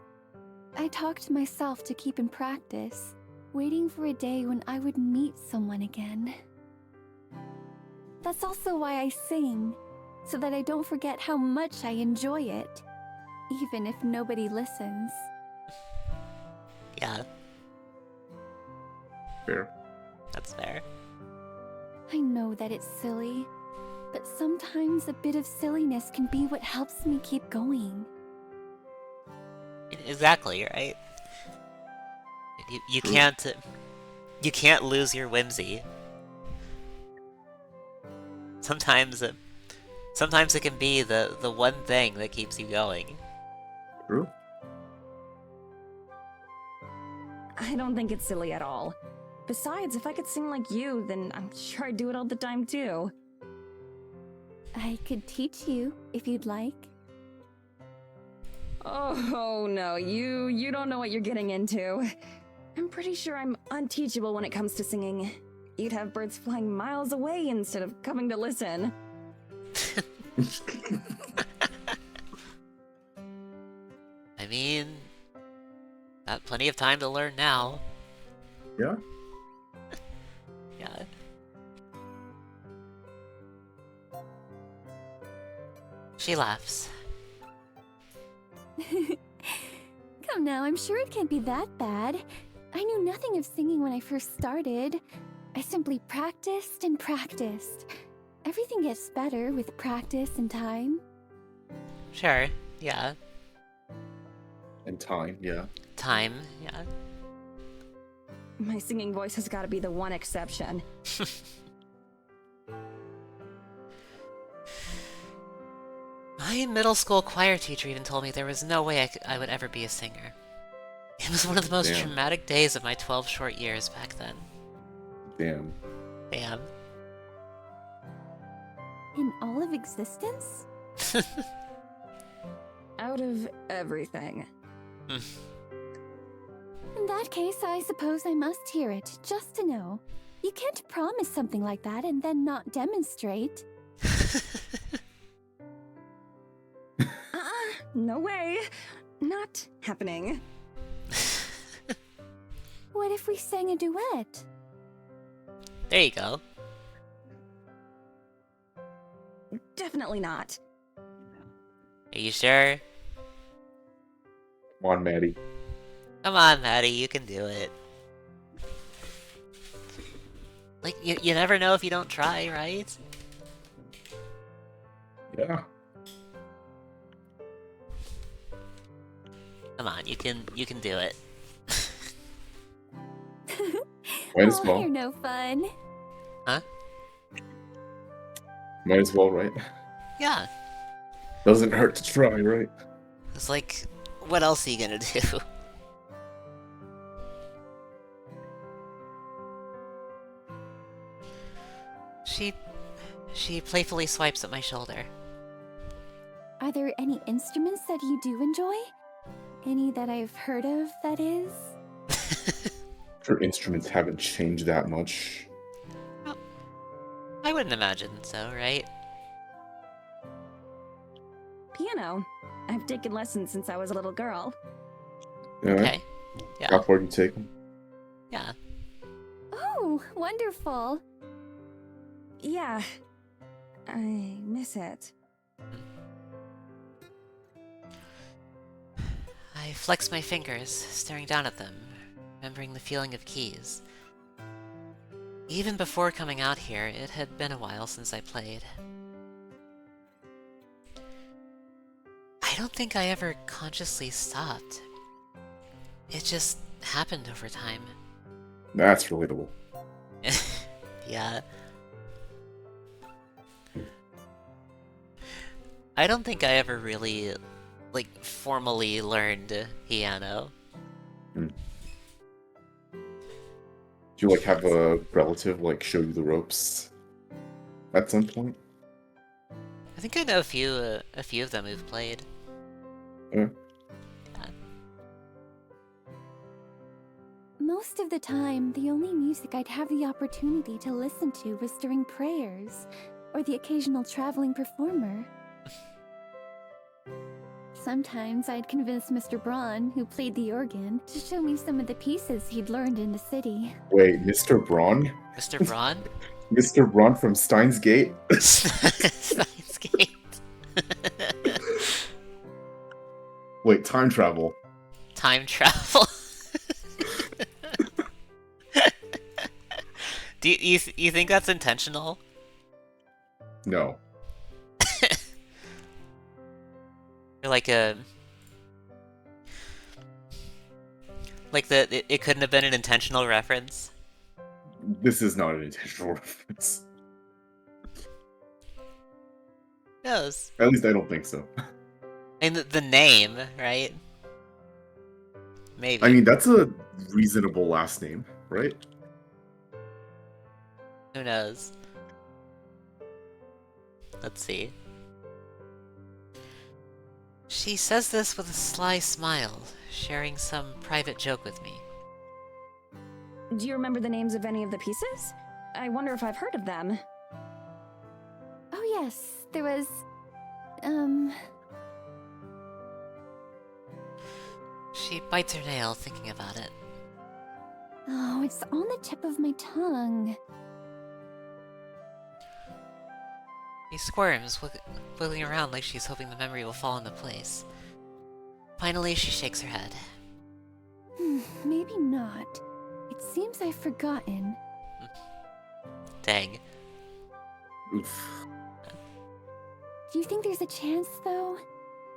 I talked myself to keep in practice, waiting for a day when I would meet someone again. That's also why I sing, so that I don't forget how much I enjoy it, even if nobody listens. Yeah. Fair. That's fair. I know that it's silly, but sometimes a bit of silliness can be what helps me keep going. Exactly, right? You can't lose your whimsy. Sometimes it can be the one thing that keeps you going. True. I don't think it's silly at all. Besides, if I could sing like you, then I'm sure I'd do it all the time too. I could teach you if you'd like. Oh no, you don't know what you're getting into. I'm pretty sure I'm unteachable when it comes to singing. You'd have birds flying miles away instead of coming to listen. I mean, got plenty of time to learn now. Yeah. Yeah. She laughs. Come now, I'm sure it can't be that bad. I knew nothing of singing when I first started. I simply practiced and practiced. Everything gets better with practice and time. Sure, yeah. And time, yeah. Time, yeah. My singing voice has got to be the one exception. My middle school choir teacher even told me there was no way I would ever be a singer. It was one of the most Damn. traumatic days of my 12 short years back then. Damn. Damn. In all of existence? Out of everything. In that case, I suppose I must hear it, just to know. You can't promise something like that and then not demonstrate. No way. Not happening. What if we sang a duet? There you go. Definitely not. Are you sure? Come on, Maddie. Come on, Maddie, you can do it. Like, you never know if you don't try, right? Yeah. Come on, you can do it. Might as Oh, well. you're no fun. Huh? Might as well, right? Yeah. Doesn't hurt to try, right? It's like, what else are you gonna do? She playfully swipes at my shoulder. Are there any instruments that you do enjoy? Any that I've heard of, that is? Her instruments haven't changed that much. I wouldn't imagine so, right? Piano. I've taken lessons since I was a little girl. Yeah. Okay. Yeah. How far do you take them? Yeah. Oh, wonderful. Yeah. I miss it. I flex my fingers, staring down at them, remembering the feeling of keys. Even before coming out here, it had been a while since I played. I don't think I ever consciously stopped. It just happened over time. That's relatable. Yeah. I don't think I ever really, formally learned piano. Hmm. Do you like have a relative like show you the ropes at some point? I think I know a few of them who've played. Yeah. Yeah. Most of the time, the only music I'd have the opportunity to listen to was during prayers, or the occasional traveling performer. Sometimes I'd convince Mr. Braun, who played the organ, to show me some of the pieces he'd learned in the city. Wait, Mr. Braun? Mr. Braun? Mr. Braun from Steins Gate? Steins Gate. Wait, time travel. Time travel. You think that's intentional? No. Or like it couldn't have been an intentional reference. This is not an intentional reference. Who knows? At least I don't think so. And the name, right? Maybe. I mean, that's a reasonable last name, right? Who knows? Let's see. She says this with a sly smile, sharing some private joke with me. Do you remember the names of any of the pieces? I wonder if I've heard of them. Oh yes, there was... She bites her nail thinking about it. Oh, it's on the tip of my tongue. She squirms, wiggling around like she's hoping the memory will fall into place. Finally, she shakes her head. Maybe not. It seems I've forgotten. Dang. Oof. Do you think there's a chance, though?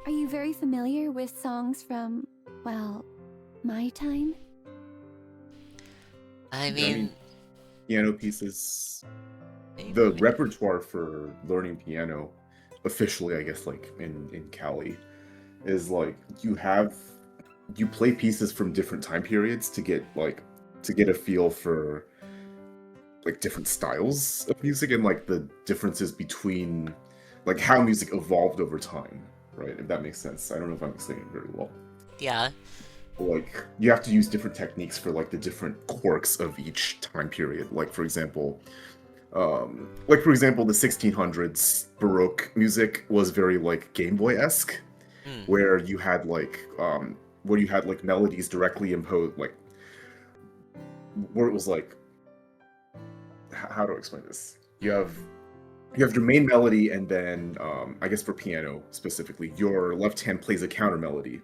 Are you very familiar with songs from, well, my time? I mean, piano pieces. maybe. The repertoire for learning piano, officially, I guess, like in Cali, is like you play pieces from different time periods to get a feel for like different styles of music and like the differences between like how music evolved over time, right? If that makes sense. I don't know if I'm explaining it very well. Yeah. Like you have to use different techniques for like the different quirks of each time period. Like for example, the 1600s Baroque music was very like Game Boy-esque, where you had like melodies directly imposed, like where it was like, how do I explain this? You have your main melody, and then I guess for piano specifically, your left hand plays a counter melody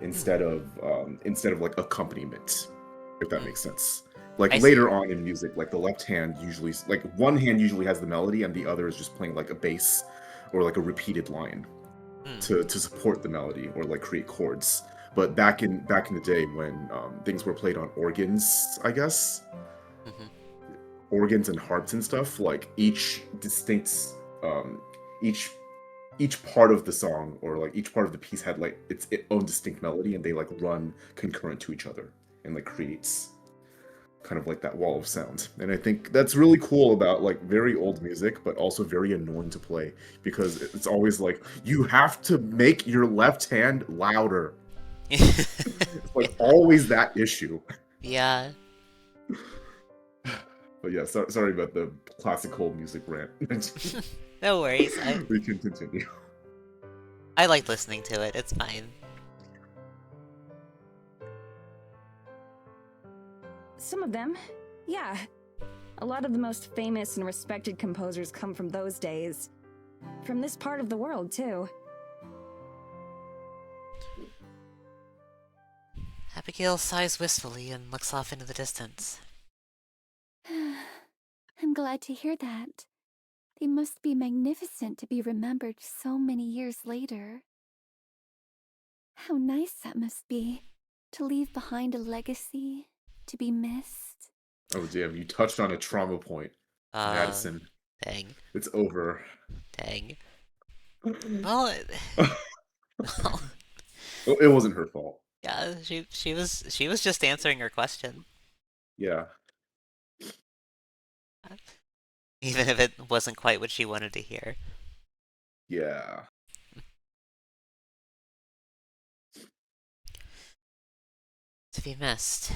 instead of like accompaniment, if that makes sense. Like I see. later on in music, like the left hand usually, like one hand usually has the melody, and the other is just playing like a bass or like a repeated line to support the melody or like create chords. But back in the day when things were played on organs, I guess, organs and harps and stuff, like each distinct, each part of the song or like each part of the piece had like its own distinct melody, and they like run concurrent to each other and like creates kind of like that wall of sound. And I think that's really cool about like very old music, but also very annoying to play because it's always like you have to make your left hand louder. It's like always that issue. Yeah. But yeah, sorry about the classical music rant. No worries. We can continue. I like listening to it. It's fine. Some of them, yeah. A lot of the most famous and respected composers come from those days. From this part of the world, too. Abigail sighs wistfully and looks off into the distance. I'm glad to hear that. They must be magnificent to be remembered so many years later. How nice that must be, to leave behind a legacy, to be missed. Oh damn, you touched on a trauma point, Madison. Dang. It's over. Dang. Well, well, Well, it wasn't her fault. yeah, she was just answering her question. Yeah. Even if it wasn't quite what she wanted to hear. Yeah. To be missed.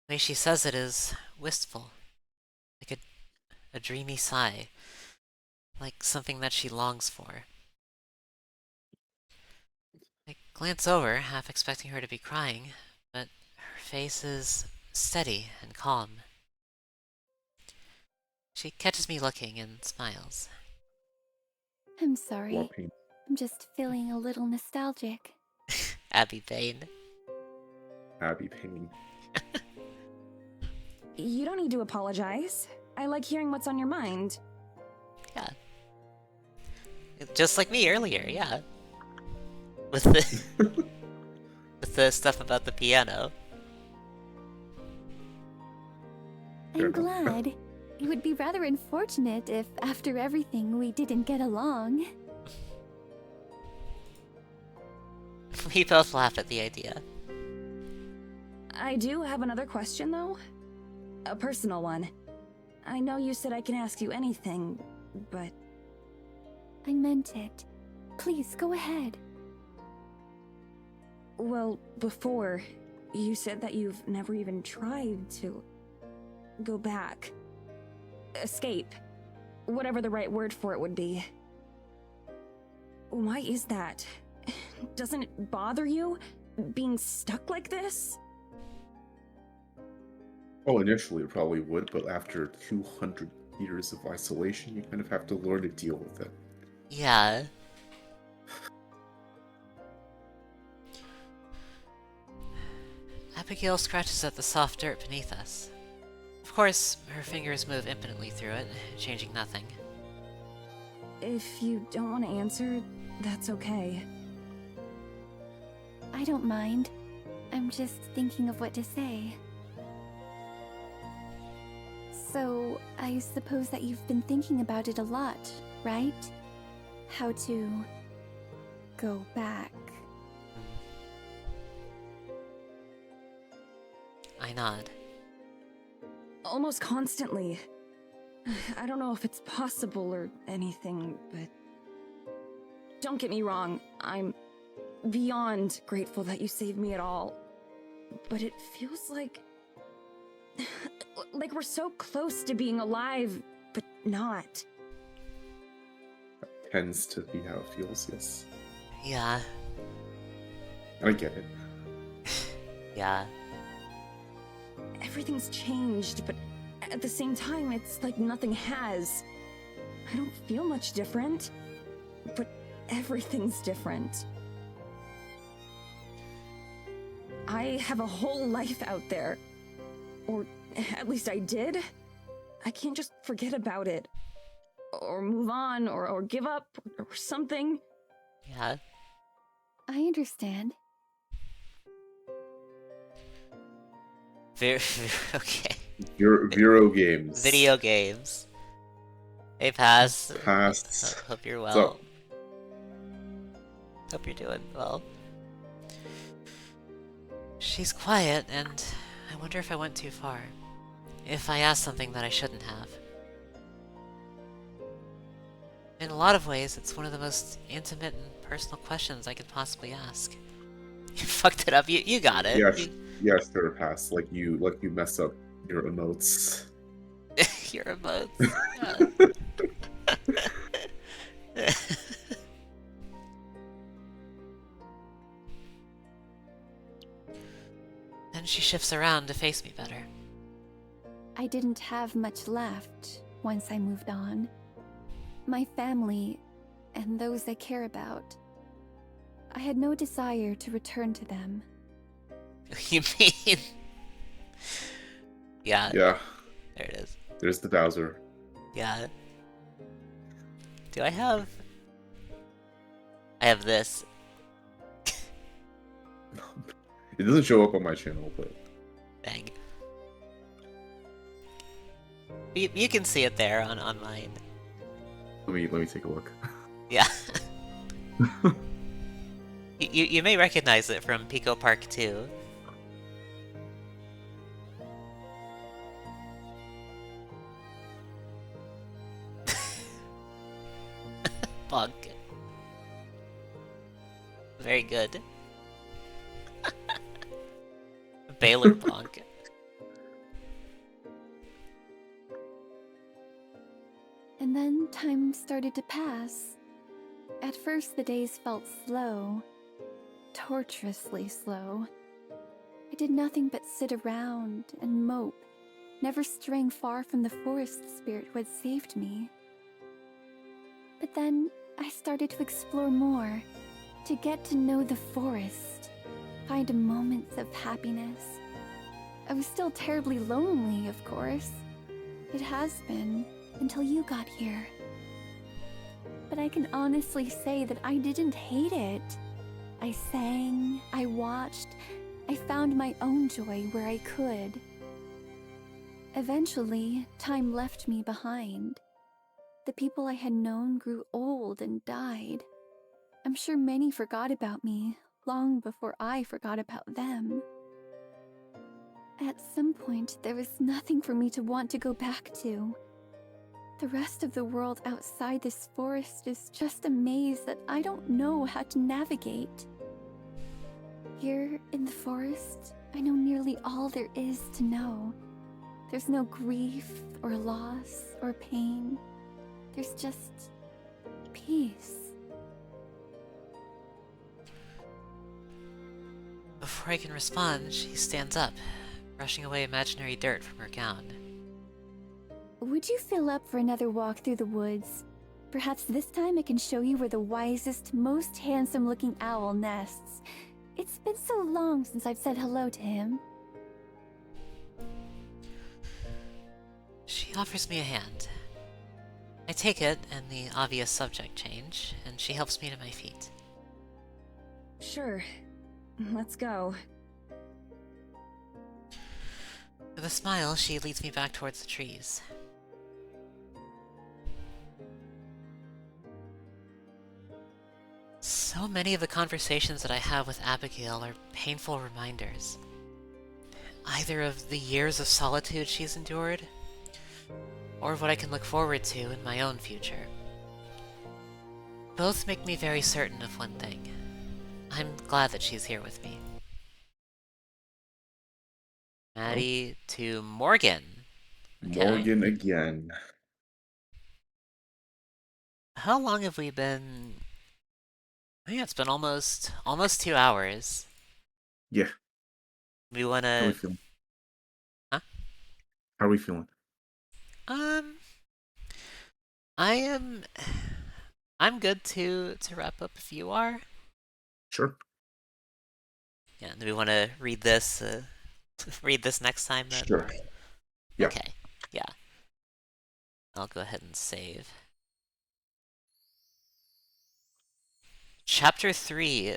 The way she says it is wistful. Like a dreamy sigh. Like something that she longs for. I glance over, half expecting her to be crying, but her face is steady and calm. She catches me looking and smiles. I'm More sorry. pain. I'm just feeling a little nostalgic. Abby Payne. Happy pain. You don't need to apologize. I like hearing what's on your mind. Yeah. Just like me earlier, yeah. With the with the stuff about the piano. Fair I'm enough. glad. It would be rather unfortunate if, after everything, we didn't get along. We both laugh at the idea. I do have another question, though. A personal one. I know you said I can ask you anything, but I meant it. Please, go ahead. well, before, you said that you've never even tried to go back. Escape. Whatever the right word for it would be. Why is that? Doesn't it bother you? Being stuck like this? Oh, initially it probably would, but after 200 years of isolation, you kind of have to learn to deal with it. Yeah. Abigail scratches at the soft dirt beneath us. Of course, her fingers move impotently through it, changing nothing. If you don't want to answer, that's okay. I don't mind. I'm just thinking of what to say. So, I suppose that you've been thinking about it a lot, right? How to go back. I nod. Almost constantly. I don't know if it's possible or anything, but... Don't get me wrong, I'm beyond grateful that you saved me at all. But it feels like... like we're so close to being alive, but not. Tends to be how it feels, yes. Yeah. I get it. Yeah. Everything's changed, but at the same time, it's like nothing has. I don't feel much different, but everything's different. I have a whole life out there. Or at least I did. I can't just forget about it. Or move on, or give up, or something. Yeah. I understand. Okay. Vero games. Video games. Hey, Pass. Past. Hope you're What's well. up? Hope you're doing well. She's quiet, and I wonder if I went too far. If I asked something that I shouldn't have. In a lot of ways, it's one of the most intimate and personal questions I could possibly ask. You fucked it up. You got it. Yes, yes, sure, pass. Like you mess up your emotes. Your emotes. Yeah. Then she shifts around to face me better. I didn't have much left once I moved on. My family, and those I care about. I had no desire to return to them. You mean? Yeah. Yeah, There it is. there's the Bowser. Yeah. Do I have... I have this. It doesn't show up on my channel, but Dang. You can see it there on mine. let me take a look. Yeah. You may recognize it from Pico Park 2. bonk. Very good. Baylor bonk. And then time started to pass. At first, the days felt slow, torturously slow. I did nothing but sit around and mope, never straying far from the forest spirit who had saved me. But then I started to explore more, to get to know the forest, find moments of happiness. I was still terribly lonely, of course. It has been, until you got here. But I can honestly say that I didn't hate it. I sang, I watched, I found my own joy where I could. Eventually, time left me behind. The people I had known grew old and died. I'm sure many forgot about me long before I forgot about them. At some point, there was nothing for me to want to go back to. The rest of the world outside this forest is just a maze that I don't know how to navigate. Here in the forest, I know nearly all there is to know. There's no grief or loss or pain. There's just peace. Before I can respond, she stands up, brushing away imaginary dirt from her gown. Would you fill up for another walk through the woods? Perhaps this time I can show you where the wisest, most handsome-looking owl nests. It's been so long since I've said hello to him. She offers me a hand. I take it, and the obvious subject change, and she helps me to my feet. Sure. Let's go. With a smile, she leads me back towards the trees. So many of the conversations that I have with Abigail are painful reminders. Either of the years of solitude she's endured, or of what I can look forward to in my own future. Both make me very certain of one thing. I'm glad that she's here with me. Maddie to Morgan. Okay. Morgan again. How long have we been? I think it's been almost 2 hours. Yeah. We How are we wanna, feeling? huh? How are we feeling? Um, I am. I'm good to wrap up if you are. Sure. Yeah. Do we want to read this? Read this next time then. Sure. Yeah. Okay. Yeah. I'll go ahead and save. Chapter 3.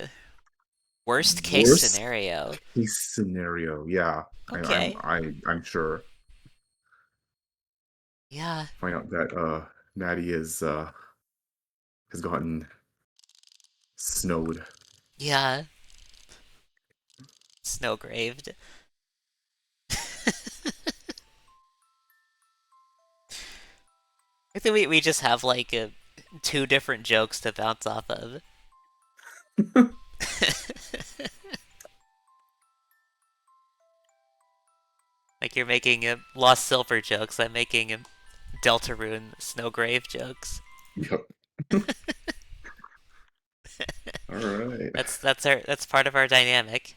Worst case Worst scenario. case scenario. Yeah. Okay. I'm sure. Yeah. Find out that Maddie has gotten snowed. Yeah. Snowgraved. I think we just have like two different jokes to bounce off of. Like you're making Lost Silver jokes, I'm making Deltarune Snowgrave jokes. Yep. All right. That's part of our dynamic.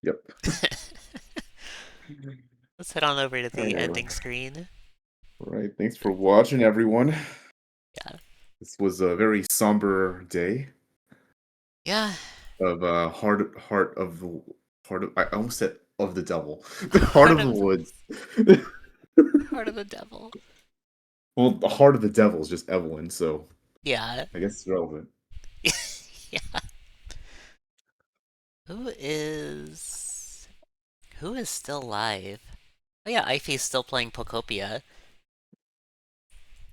Yep. Let's head on over to All the right. ending screen. All right. Thanks for watching, everyone. Yeah. This was a very somber day Yeah. of heart of I almost said of the devil. The heart of the woods. Heart of the Devil. Well, the heart of the devil is just Evelyn, so Yeah. I guess it's relevant. Yeah. Who is still live? Oh yeah, Ify's still playing Pocopia.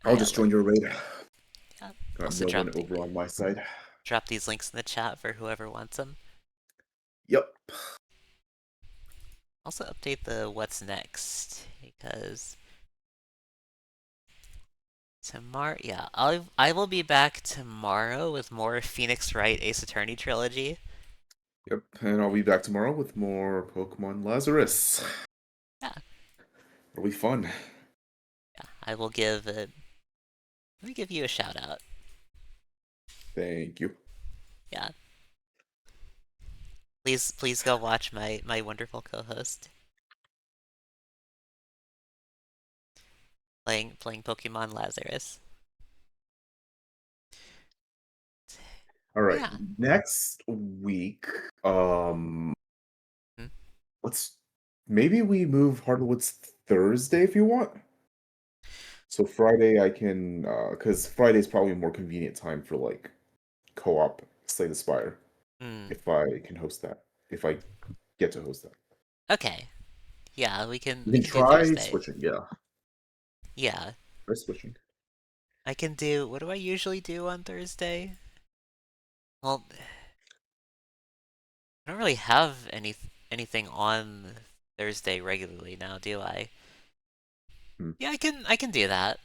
I'll just join your raid. Yeah. Got Also no one over on my side. drop these links in the chat for whoever wants them. Yep. Also update the what's next, because Tomorrow, yeah, I will be back tomorrow with more Phoenix Wright Ace Attorney trilogy. Yep, and I'll be back tomorrow with more Pokemon Lazarus. Yeah, It'll be fun. yeah. I will give it. Let me give you a shout out. Thank you. Yeah, please go watch my wonderful co-host playing Pokemon Lazarus. All right, Yeah. next week, um, Hmm? let's maybe we move Hardwood's Thursday if you want. So Friday I can, because Friday's probably a more convenient time for like co-op Slay the Spire. Hmm. If I can host that, if I get to host that, Okay. Yeah, you we can can do try Thursday. switching. Yeah, Yeah, try switching. I can do. What do I usually do on Thursday? Well, I don't really have anything on Thursday regularly now, do I? Hmm. Yeah, I can do that.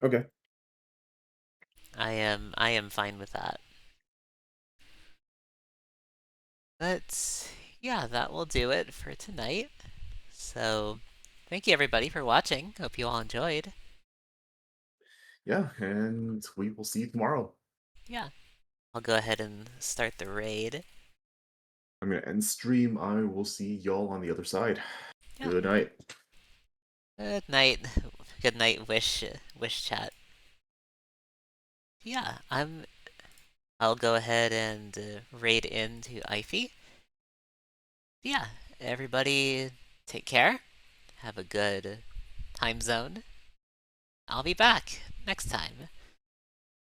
Okay. I am fine with that. But yeah, that will do it for tonight. So, thank you everybody for watching. Hope you all enjoyed. Yeah, and we will see you tomorrow. Yeah, I'll go ahead and start the raid. I'm gonna end stream. I will see y'all on the other side. Yeah. Good night. Good night. Good night, wish chat. Yeah, I'll go ahead and raid into Ify. Yeah, everybody take care. Have a good time zone. I'll be back next time.